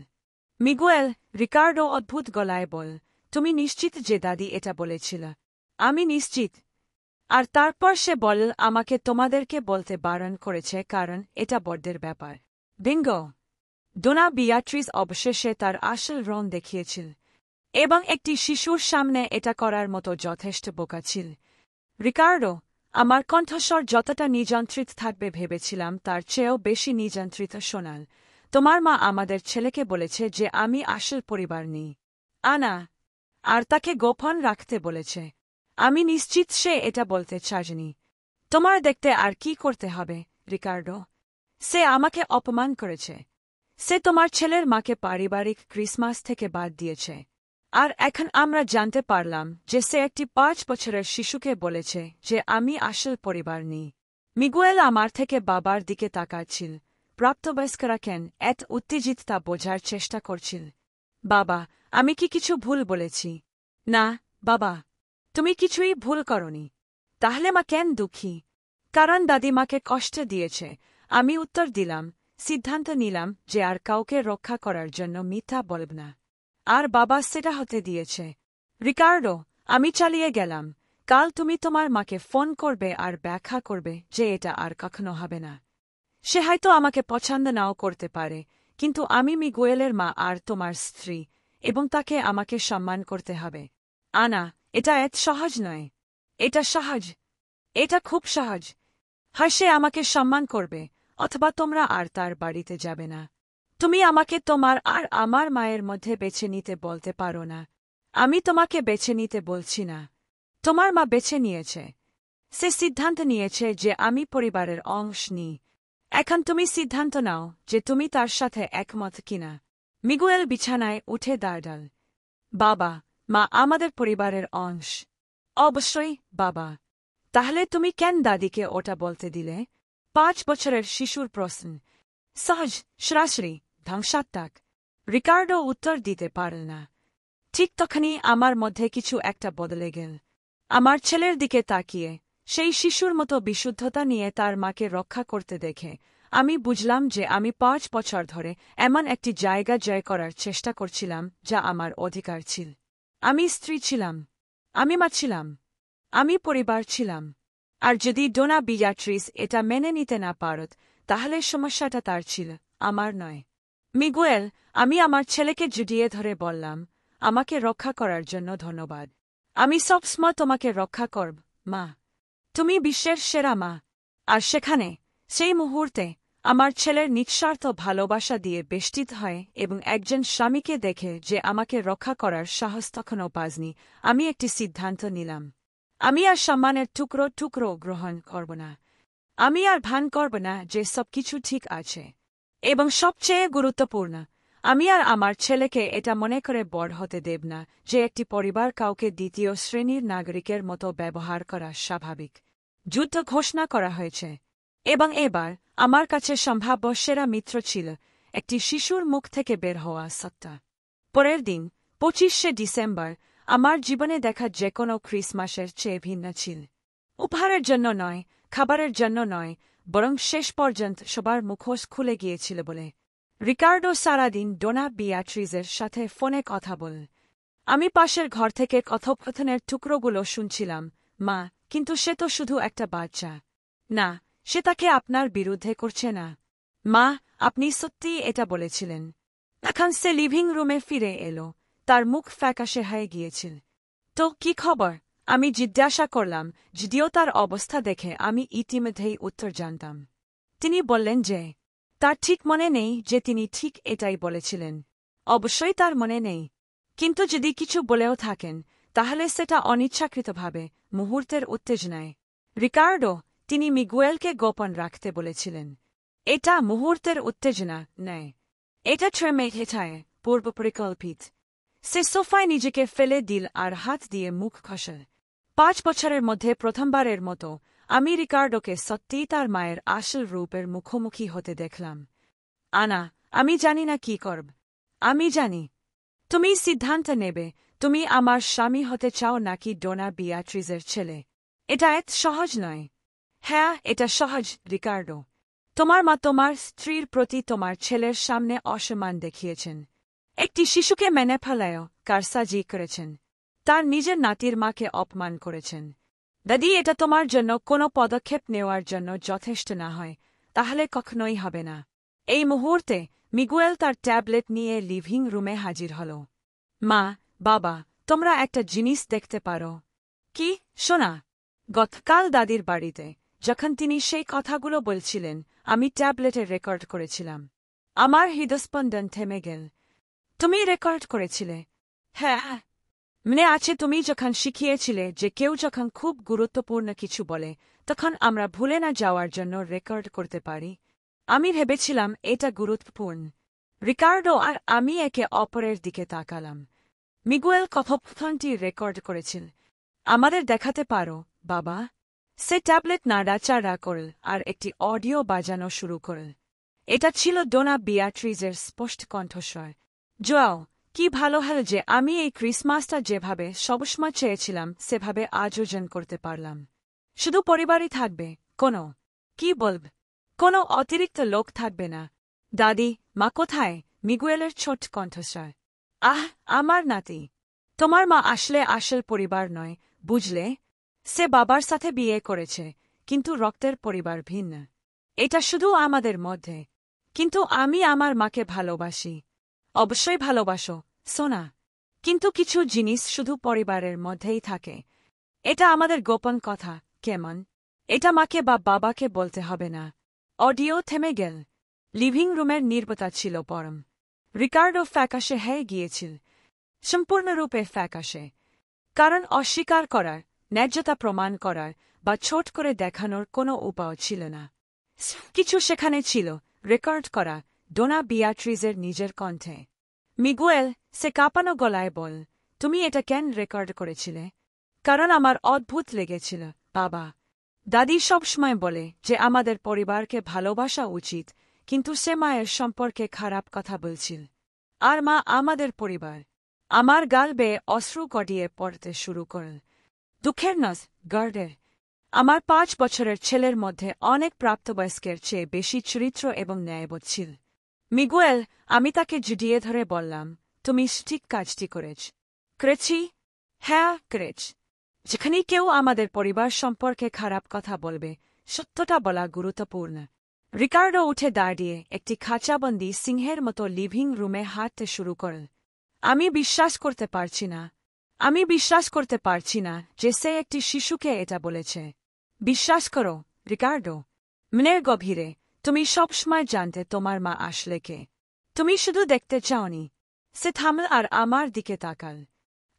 মিগুয়েল, রিকার্ডো অদ্ভুত গলায় বল, তুমি নিশ্চিত যে দাদি এটা বলেছিল? আমি নিশ্চিত। আর তারপর সে বলল আমাকে তোমাদেরকে বলতে বারণ করেছে কারণ এটা বড়দের ব্যাপার। বিঙ্গো! ডোনা বিয়াট্রিস অবশেষে তার আসল রং দেখিয়েছিল। এবং একটি শিশুর সামনে এটা করার মতো যথেষ্ট বোকা ছিল। রিকার্ডো, আমার কণ্ঠস্বর যতটা নিযন্ত্রিত থাকবে ভেবেছিলাম তার চেয়েও বেশি নিযন্ত্রিত শোনাল। তোমার মা আমাদের ছেলেকে বলেছে যে আমি আসল পরিবার নেই। আনা। আর তাকে গোপন রাখতে বলেছে। আমি নিশ্চিত সে এটা বলতে চায়নি। তোমার দেখতে আর কি করতে হবে, রিকার্ডো? সে আমাকে অপমান করেছে। সে তোমার ছেলের মাকে পারিবারিক ক্রিসমাস থেকে বাদ দিয়েছে। আর এখন আমরা জানতে পারলাম যে সে একটি 5 বছরের শিশুকে বলেছে যে আমি আসল পরিবার নেই। মিগুয়েল আমার থেকে বাবার দিকে তাকাচ্ছিল। প্রাপ্তবয়স্করা কেন এত উত্তেজিত তা বোঝার চেষ্টা করছিল। বাবা, আমি কি কিছু ভুল বলেছি? না, বাবা। তুমি কিছুই ভুল করনি। তাহলে মা কেন দুঃখী? কারণ দাদিমাকে কষ্ট দিয়েছে। আমি উত্তর দিলাম, সিদ্ধান্ত নিলাম যে আর কাউকে রক্ষা করার জন্য মিথ্যা বলব না। আর বাবা সেটা হতে দিয়েছে। রিকার্ডো, আমি চালিয়ে গেলাম, কাল তুমি তোমার মাকে ফোন করবে আর ব্যাখ্যা করবে যে এটা আর কখনো হবে না। সে হয়তো আমাকে পছন্দ নাও করতে পারে, কিন্তু আমি মিগুয়েলের মা আর তোমার স্ত্রী, এবং তাকে আমাকে সম্মান করতে হবে। আনা, এটা এত সহজ নয়। এটা সহজ। এটা খুব সহজ। হয় সে আমাকে সম্মান করবে, অথবা তোমরা আর তার বাড়িতে যাবে না। তুমি আমাকে তোমার আর আমার মায়ের মধ্যে বেছে নিতে বলতে পারো না। আমি তোমাকে বেছে নিতে বলছি না। তোমার মা বেছে নিয়েছে। সে সিদ্ধান্ত নিয়েছে যে আমি পরিবারের অংশ নিই। এখন তুমি সিদ্ধান্ত নাও যে তুমি তার সাথে একমত কিনা। মিগুয়েল বিছানায় উঠে দাঁড়াল। বাবা, মা আমাদের পরিবারের অংশ। অবশ্যই, বাবা। তাহলে তুমি কেন দাদিকে ওটা বলতে দিলে? 5 বছরের শিশুর প্রশ্ন। সহজ, সরাসরি, ধ্বংসাত্মক। রিকার্ডো উত্তর দিতে পারল না। ঠিক তখনই আমার মধ্যে কিছু একটা বদলে গেল। আমার ছেলের দিকে তাকিয়ে, সেই শিশুর মতো বিশুদ্ধতা নিয়ে তার মাকে রক্ষা করতে দেখে, আমি বুঝলাম যে আমি 5 বছর ধরে এমন একটি জায়গা জয় করার চেষ্টা করছিলাম যা আমার অধিকার ছিল। আমি স্ত্রী ছিলাম। আমি মা ছিলাম। আমি পরিবার ছিলাম। আর যদি ডোনা বিয়াট্রিস এটা মেনে নিতে না পারত, তাহলে সমস্যাটা তার ছিল, আমার নয়। মিগুয়েল, আমি আমার ছেলেকে জড়িয়ে ধরে বললাম, আমাকে রক্ষা করার জন্য ধন্যবাদ। আমি সবসময় তোমাকে রক্ষা করব, মা। তুমি বিশ্বের সেরা মা। আর সেখানে, সেই মুহূর্তে, আমার ছেলের নিঃস্বার্থ ভালোবাসা দিয়ে বেষ্টিত হয় এবং একজন স্বামীকে দেখে যে আমাকে রক্ষা করার সাহস তখনও পাজনি, আমি একটি সিদ্ধান্ত নিলাম। আমি আর সম্মানের টুকরো টুকরো গ্রহণ করব না। আমি আর ভান করব না যে সবকিছু ঠিক আছে। এবং সবচেয়ে গুরুত্বপূর্ণ, আমি আর আমার ছেলেকে এটা মনে করে বড় হতে দেব না যে একটি পরিবার কাউকে দ্বিতীয় শ্রেণীর নাগরিকের মতো ব্যবহার করা স্বাভাবিক। যুদ্ধ ঘোষণা করা হয়েছে। এবং এবার, আমার কাছে সম্ভাব্য সেরা মিত্র ছিল একটি শিশুর মুখ থেকে বের হওয়া সত্তা। পরের দিন, 25শে ডিসেম্বর, আমার জীবনে দেখা যে কোনো ক্রিসমাসের চেয়ে ভিন্ন ছিল। উপহারের জন্য নয়, খাবারের জন্য নয়, বরং শেষ পর্যন্ত সবার মুখোশ খুলে গিয়েছিল বলে। রিকার্ডো সারাদিন ডোনা বিয়াট্রিজের সাথে ফোনে কথা বল। আমি পাশের ঘর থেকে কথোপকথনের টুকরোগুলো শুনছিলাম। মা, কিন্তু সে তো শুধু একটা বাচ্চা। না, সে তাকে আপনার বিরুদ্ধে করছে না। মা, আপনি সত্যিই এটা বলেছিলেন। এখন সে লিভিং রুমে ফিরে এলো, তার মুখ ফ্যাকাশে হয়ে গিয়েছিল। তো কি খবর? আমি জিজ্ঞাসা করলাম, যদিও তার অবস্থা দেখে আমি ইতিমধ্যেই উত্তর জানতাম। তিনি বললেন যে তার ঠিক মনে নেই যে তিনি ঠিক এটাই বলেছিলেন। অবশ্যই তার মনে নেই। কিন্তু যদি কিছু বলেও থাকেন, তাহলে সেটা অনিচ্ছাকৃতভাবে, মুহূর্তের উত্তেজনায়। রিকার্ডো, তিনি মিগুয়েলকে গোপন রাখতে বলেছিলেন। এটা মুহূর্তের উত্তেজনা নেয়। এটা ট্রেমে হেঠায়, পূর্বপরিকল্পিত। সে সোফায় নিজেকে ফেলে দিল আর হাত দিয়ে মুখ খসল। 5 বছরের মধ্যে প্রথমবারের মতো, আমি রিকার্ডোকে সত্যিই তার মায়ের আসল রূপের মুখোমুখি হতে দেখলাম। আনা, আমি জানি না কি করব। আমি জানি। তুমি সিদ্ধান্ত নেবে, তুমি আমার স্বামী হতে চাও নাকি ডোনা বিয়াট্রিজের ছেলে। এটা এত সহজ নয়। হ্যাঁ, এটা সহজ, রিকার্ডো। তোমার মা তোমার স্ত্রীর প্রতি তোমার ছেলের সামনে অসম্মান দেখিয়েছেন। একটি শিশুকে মেনে ফেলায়ও কারসাজি করেছেন। তার নিজের নাতির মাকে অপমান করেছেন। দাদি, এটা তোমার জন্য কোনো পদক্ষেপ নেওয়ার জন্য যথেষ্ট না হয়, তাহলে কখনোই হবে না। এই মুহূর্তে, মিগুয়েল তার ট্যাবলেট নিয়ে লিভিং রুমে হাজির হল। মা, বাবা, তোমরা একটা জিনিস দেখতে পারো। কি, শোনা? গতকাল দাদির বাড়িতে, যখন তিনি সেই কথাগুলো বলছিলেন, আমি ট্যাবলেটে রেকর্ড করেছিলাম। আমার হৃদস্পন্দন থেমে গেল। তুমি রেকর্ড করেছিলে? হ্যাঁ। মনে আছে তুমি যখন শিখিয়েছিলে যে কেউ যখন খুব গুরুত্বপূর্ণ কিছু বলে, তখন আমরা ভুলে না যাওয়ার জন্য রেকর্ড করতে পারি। আমি ভেবেছিলাম এটা গুরুত্বপূর্ণ। রিকার্ডো আর আমি একে অপরের দিকে তাকালাম। মিগুয়েল কথোপকথনটি রেকর্ড করেছিল। আমাদের দেখাতে পারো, বাবা? সে ট্যাবলেট নাড়াচাড়া করল আর একটি অডিও বাজানো শুরু করল। এটা ছিল ডোনা বিয়াট্রিজের স্পষ্ট কণ্ঠস্বর। জোয়াও, কি ভালো হল যে আমি এই ক্রিসমাসটা যেভাবে সবসময় চেয়েছিলাম সেভাবে আয়োজন করতে পারলাম। শুধু পরিবারই থাকবে, কোনো কি বলব কোনো অতিরিক্ত লোক থাকবে না। দাদি, মা কোথায়? মিগুয়েলের ছোট কণ্ঠস্বর। আহ, আমার নাতি, তোমার মা আসলে আসল পরিবার নয়, বুঝলে? সে বাবার সাথে বিয়ে করেছে, কিন্তু রক্তের পরিবার ভিন্ন। এটা শুধু আমাদের মধ্যে। কিন্তু আমি আমার মাকে ভালোবাসি। অবশ্যই ভালোবাসো, সোনা। কিন্তু কিছু জিনিস শুধু পরিবারের মধ্যেই থাকে। এটা আমাদের গোপন কথা, কেমন? এটা মাকে বা বাবাকে বলতে হবে না। অডিও থেমে গেল। লিভিং রুমের নীরবতা ছিল পরম। রিকার্ডো ফ্যাকাশে হয়ে গিয়েছিল, সম্পূর্ণরূপে ফ্যাকাশে। কারণ অস্বীকার করার, ন্যায্যতা প্রমাণ করার বা ছোট করে দেখানোর কোনো উপায় ছিল না। কিছু সেখানে ছিল, রেকর্ড করা, ডোনা বিয়াট্রিজের নিজের কণ্ঠে। মিগুয়েল, সে কাঁপানো গলায় বল, তুমি এটা কেন রেকর্ড করেছিলে? কারণ আমার অদ্ভুত লেগেছিল, বাবা। দাদি সবসময় বলে যে আমাদের পরিবারকে ভালোবাসা উচিত, কিন্তু সে মায়ের সম্পর্কে খারাপ কথা বলছিল। আর মা আমাদের পরিবার। আমার গাল বেয়ে অশ্রু গড়িয়ে পড়তে শুরু করল। দুঃখের নস, গার্ডের। আমার ৫ বছরের ছেলের মধ্যে অনেক প্রাপ্তবয়স্কের চেয়ে বেশি চরিত্র এবং ন্যায়বোধ ছিল। মিগুয়েল, আমি তাকে জুডিয়ে ধরে বললাম, তুমি ঠিক কাজটি করেছি? হ্যাঁ, করেছ। যেখানে কেউ আমাদের পরিবার সম্পর্কে খারাপ কথা বলবে, সত্যটা বলা গুরুত্বপূর্ণ। রিকার্ডো উঠে দাঁড়িয়ে একটি খাঁচাবন্দি সিংহের মতো লিভিং রুমে হাঁটতে শুরু করল। আমি বিশ্বাস করতে পারছি না যে সে একটি শিশুকে এটা বলেছে। বিশ্বাস করো, রিকার্ডো। মনের গভীরে, তুমি সবসময় জানতে তোমার মা আসলে কে। তুমি শুধু দেখতে চাওনি। সে থামল আর আমার দিকে তাকাল।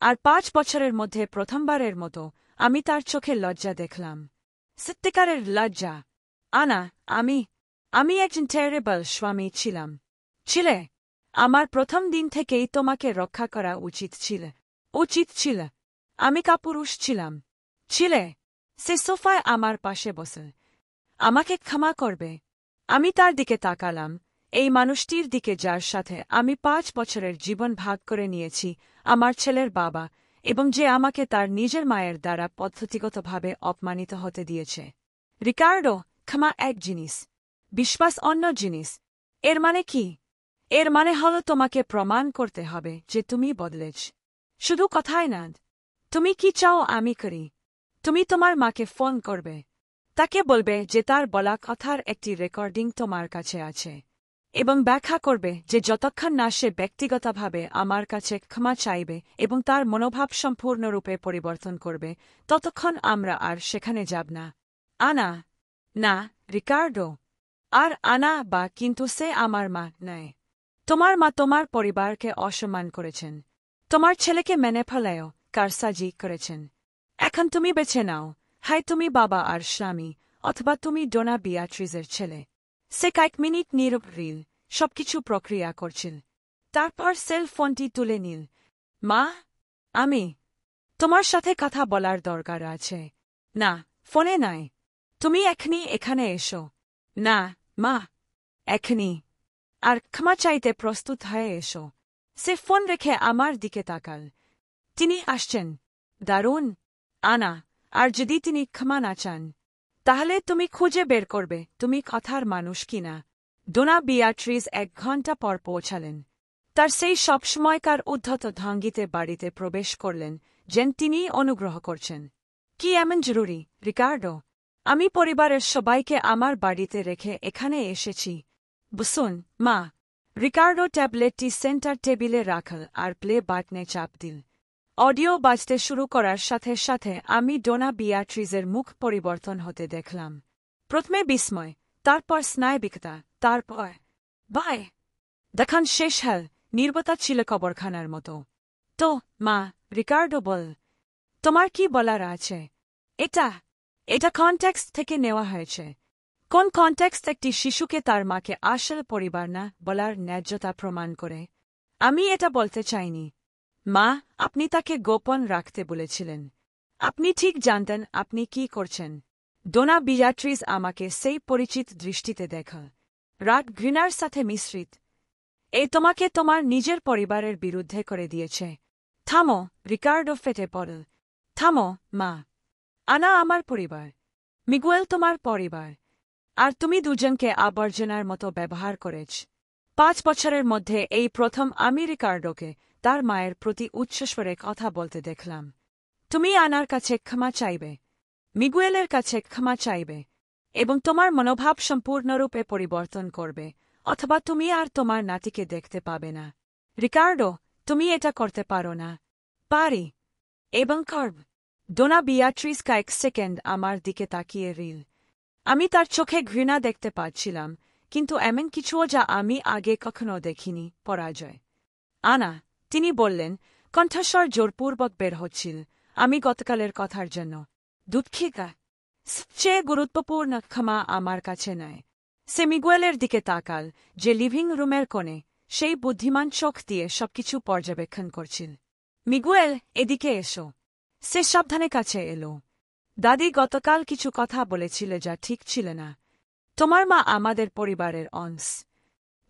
আর ৫ বছরের মধ্যে প্রথমবারের মতো আমি তার চোখে লজ্জা দেখলাম। সত্যিকারের লজ্জা। আনা, আমি একজন টেরেবল স্বামী ছিলে। আমার প্রথম দিন থেকেই তোমাকে রক্ষা করা উচিত ছিল। আমি কাপুরুষ ছিলে। সে সোফায় আমার পাশে বসে। আমাকে ক্ষমা করবে। আমি তার দিকে তাকালাম, এই মানুষটির দিকে যার সাথে আমি ৫ বছরের জীবন ভাগ করে নিয়েছি, আমার ছেলের বাবা, এবং যে আমাকে তার নিজের মায়ের দ্বারা পদ্ধতিগতভাবে অপমানিত হতে দিয়েছে। রিকার্ডো, ক্ষমা এক জিনিস, বিশ্বাস অন্য জিনিস। এর মানে কি? এর মানে হল তোমাকে প্রমাণ করতে হবে যে তুমি বদলেছ। শুধু কথায় না। তুমি কি চাও আমি করি? তুমি তোমার মাকে ফোন করবে। তাকে বলবে যে তার বলা কথার একটি রেকর্ডিং তোমার কাছে আছে, এবং ব্যাখ্যা করবে যে যতক্ষণ না সে ব্যক্তিগতভাবে আমার কাছে ক্ষমা চাইবে এবং তার মনোভাব সম্পূর্ণরূপে পরিবর্তন করবে, ততক্ষণ আমরা আর সেখানে যাব না। আনা, না, রিকার্ডো। আর আনা বা কিন্তু সে আমার মা নয়। তোমার মা তোমার পরিবারকে অসম্মান করেছেন। তোমার ছেলেকে মেনে ফেলেও কারসাজি করেছেন। এখন তুমি বেছে নাও, হয় তুমি বাবা আর স্বামী, অথবা তুমি ডোনা বিয়াট্রিজের ছেলে। সে কয়েক মিনিট নীরব রিল, সবকিছু প্রক্রিয়া করছিল। তারপর সেল ফোনটি তুলে নিল। মা, আমি তোমার সাথে কথা বলার দরকার আছে। না, ফোনে নয়। তুমি এখনই এখানে এসো। না, মা, এখনই। আর ক্ষমা চাইতে প্রস্তুত হয়ে এসো। সে ফোন রেখে আমার দিকে তাকাল। তিনি আসছেন। দারুণ, আনা। আর যদি তিনি ক্ষমা না চান, তাহলে তুমি খুঁজে বের করবে তুমি কথার মানুষ কিনা। ডোনা বিয়াট্রিজ ১ ঘণ্টা পর পৌঁছালেন। তার সেই সবসময়কার উদ্ধত ভঙ্গিতে বাড়িতে প্রবেশ করলেন, যেন তিনি অনুগ্রহ করছেন। কি এমন জরুরি, রিকার্ডো? আমি পরিবারের সবাইকে আমার বাড়িতে রেখে এখানে এসেছি। বসুন, মা। রিকার্ডো ট্যাবলেটটি সেন্টার টেবিলে রাখল আর প্লে বাটনে চাপ দিল। অডিও বাজতে শুরু করার সাথে সাথে আমি ডোনা বিয়াট্রিজের মুখ পরিবর্তন হতে দেখলাম। প্রথমে বিস্ময়, তারপর স্নায়বিকতা, তারপর ভয়। দেখান শেষ হল, নীরবতা ছিল কবরখানার মতো। তো, মা, রিকার্ডো বল, তোমার কি বলার আছে? এটা কনটেক্সট থেকে নেওয়া হয়েছে। কোন কনটেক্সট একটি শিশুকে তার মাকে আসল পরিবার না বলার ন্যায্যতা প্রমাণ করে? আমি এটা বলতে চাইনি। মা, আপনি তাকে গোপন রাখতে বলেছিলেন। আপনি ঠিক জানতেন আপনি কি করছেন। ডোনা বিয়াট্রিজ আমাকে সেই পরিচিত দৃষ্টিতে দেখল, রাগ ঘৃণার সাথে মিশ্রিত। তোমাকে তোমার নিজের পরিবারের বিরুদ্ধে করে দিয়েছে। থামো, রিকার্ডো ফেটে পড়ল। থামো, মা। আনা আমার পরিবার। মিগুয়েল তোমার পরিবার, আর তুমি দুজনকে আবর্জনার মতো ব্যবহার করেছ। 5 বছরের মধ্যে এই প্রথম আমি রিকার্ডোকে তার মায়ের প্রতি উচ্চস্বরে কথা বলতে দেখলাম। তুমি আনার কাছে ক্ষমা চাইবে, মিগুয়েলের কাছে ক্ষমা চাইবে, এবং তোমার মনোভাব সম্পূর্ণরূপে পরিবর্তন করবে, অথবা তুমি আর তোমার নাতিকে দেখতে পাবে না। রিকার্ডো, তুমি এটা করতে পারো না। পারি, এবং করব। ডোনা বিয়াট্রিস কয়েক সেকেন্ড আমার দিকে তাকিয়ে রিল। আমি তার চোখে ঘৃণা দেখতে পাচ্ছিলাম, কিন্তু এমন কিছুও যা আমি আগে কখনো দেখিনি। পরাজয়। আনা, তিনি বললেন, কণ্ঠস্বর জোরপূর্বক বের হচ্ছিল, আমি গতকালের কথার জন্য দুঃখিতা। সবচেয়ে গুরুত্বপূর্ণ ক্ষমা আমার কাছে নয়। সে মিগুয়েলের দিকে তাকাল, যে লিভিং রুমের কোণে সেই বুদ্ধিমান চোখ দিয়ে সবকিছু পর্যবেক্ষণ করছিল। মিগুয়েল, এদিকে এসো। সে সাবধানে কাছে এলো। দাদি গতকাল কিছু কথা বলেছিল যা ঠিক ছিল না। তোমার মা আমাদের পরিবারের অংশ।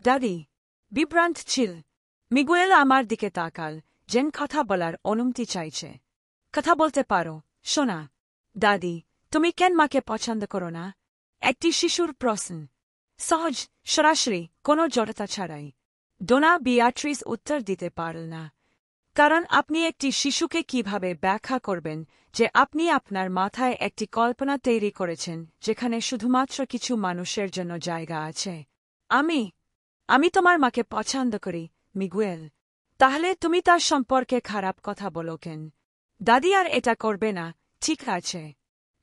দাদি বিভ্রান্ত ছিল। মিগুয়েল আমার দিকে তাকাল, যেন কথা বলার অনুমতি চাইছে। কথা বলতে পারো, শোনা। দাদি, তুমি কেন মাকে পছন্দ করো না? একটি শিশুর প্রশ্ন। সহজ, সরাসরি, কোনো জড়তা ছাড়াই। ডোনা বিয়াট্রিস উত্তর দিতে পারল না। কারণ আপনি একটি শিশুকে কিভাবে ব্যাখ্যা করবেন যে আপনি আপনার মাথায় একটি কল্পনা তৈরি করেছেন যেখানে শুধুমাত্র কিছু মানুষের জন্য জায়গা আছে? আমি তোমার মাকে পছন্দ করি, মিগুয়েল। তাহলে তুমি তার সম্পর্কে খারাপ কথা বলো কেন? দাদি আর এটা করবে না, ঠিক আছে।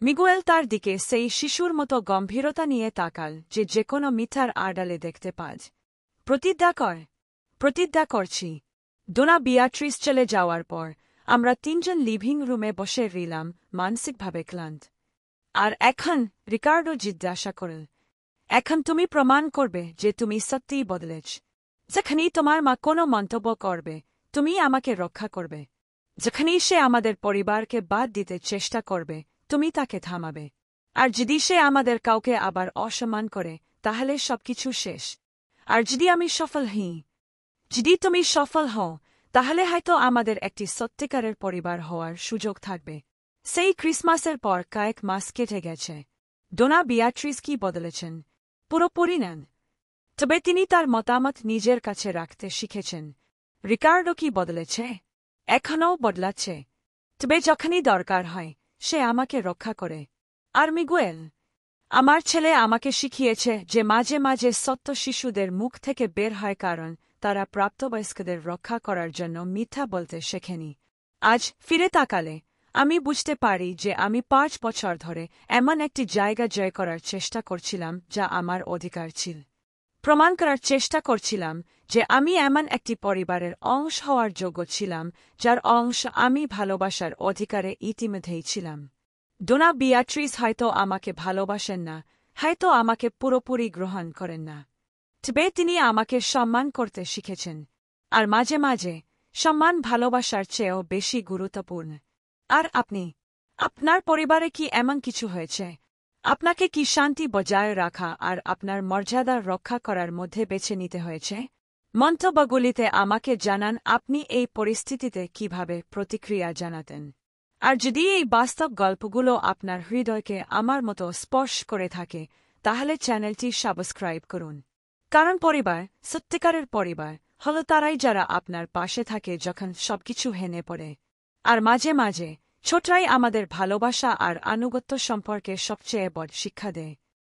মিগুয়েল তার দিকে সেই শিশুর মতো গম্ভীরতা নিয়ে তাকাল যে যেকোনো মিথ্যার আড়ালে দেখতে পাজ। প্রতিজ্ঞা করছি। ডোনা বিয়াট্রিস চলে যাওয়ার পর আমরা 3 জন লিভিং রুমে বসে রইলাম, মানসিকভাবে ক্লান্ত। আর এখন? রিকার্ডো জিজ্ঞাসা করল। এখন তুমি প্রমাণ করবে যে তুমি সত্যিই বদলেছ। যখনই তোমার মা কোনো মন্তব্য করবে, তুমি আমাকে রক্ষা করবে। যখনই সে আমাদের পরিবারকে বাদ দিতে চেষ্টা করবে, তুমি তাকে থামাবে। আর যদি সে আমাদের কাউকে আবার অসম্মান করে, তাহলে সবকিছু শেষ। আর যদি আমি সফল হই, যদি তুমি সফল হও, তাহলে হয়তো আমাদের একটি সত্যিকারের পরিবার হওয়ার সুযোগ থাকবে। সেই ক্রিসমাসের পর কয়েক মাস কেটে গেছে। ডোনা বিয়াট্রিস কি বদলেছেন? পুরোপুরি নেন। তবে তিনি তার মতামত নিজের কাছে রাখতে শিখেছেন। রিকার্ডো কি বদলেছে? এখনও বদলাচ্ছে। তবে যখনই দরকার হয়, সে আমাকে রক্ষা করে। আর মিগুয়েল, আমার ছেলে আমাকে শিখিয়েছে যে মাঝে মাঝে সত্য শিশুদের মুখ থেকে বের হয়, কারণ তারা প্রাপ্তবয়স্কদের রক্ষা করার জন্য মিথ্যা বলতে শেখেনি। আজ ফিরে তাকালে আমি বুঝতে পারি যে আমি 5 বছর ধরে এমন একটি জায়গা জয় করার চেষ্টা করছিলাম যা আমার অধিকার ছিল। প্রমাণ করার চেষ্টা করছিলাম যে আমি এমন একটি পরিবারের অংশ হওয়ার যোগ্য ছিলাম, যার অংশ আমি ভালোবাসার অধিকারে ইতিমধ্যেই ছিলাম। ডোনা বিয়াট্রিস হয়তো আমাকে ভালোবাসেন না, হয়তো আমাকে পুরোপুরি গ্রহণ করেন না। তবে তিনি আমাকে সম্মান করতে শিখেছেন। আর মাঝে মাঝে সম্মান ভালোবাসার চেয়েও বেশি গুরুত্বপূর্ণ। আর আপনি? আপনার পরিবারে কি এমন কিছু হয়েছে? আপনাকে কি শান্তি বজায় রাখা আর আপনার মর্যাদা রক্ষা করার মধ্যে বেছে নিতে হয়েছে? মন্তব্যগুলিতে আমাকে জানান আপনি এই পরিস্থিতিতে কিভাবে প্রতিক্রিয়া জানাতেন। আর যদি এই বাস্তব গল্পগুলো আপনার হৃদয়কে আমার মতো স্পর্শ করে থাকে, তাহলে চ্যানেলটি সাবস্ক্রাইব করুন। কারণ পরিবার, সত্যিকারের পরিবার, হল তারাই যারা আপনার পাশে থাকে যখন সবকিছু ভেঙে পড়ে। আর মাঝে মাঝে ছোটরাই আমাদের ভালোবাসা আর আনুগত্য সম্পর্কে সবচেয়ে বড় শিক্ষা দেয়।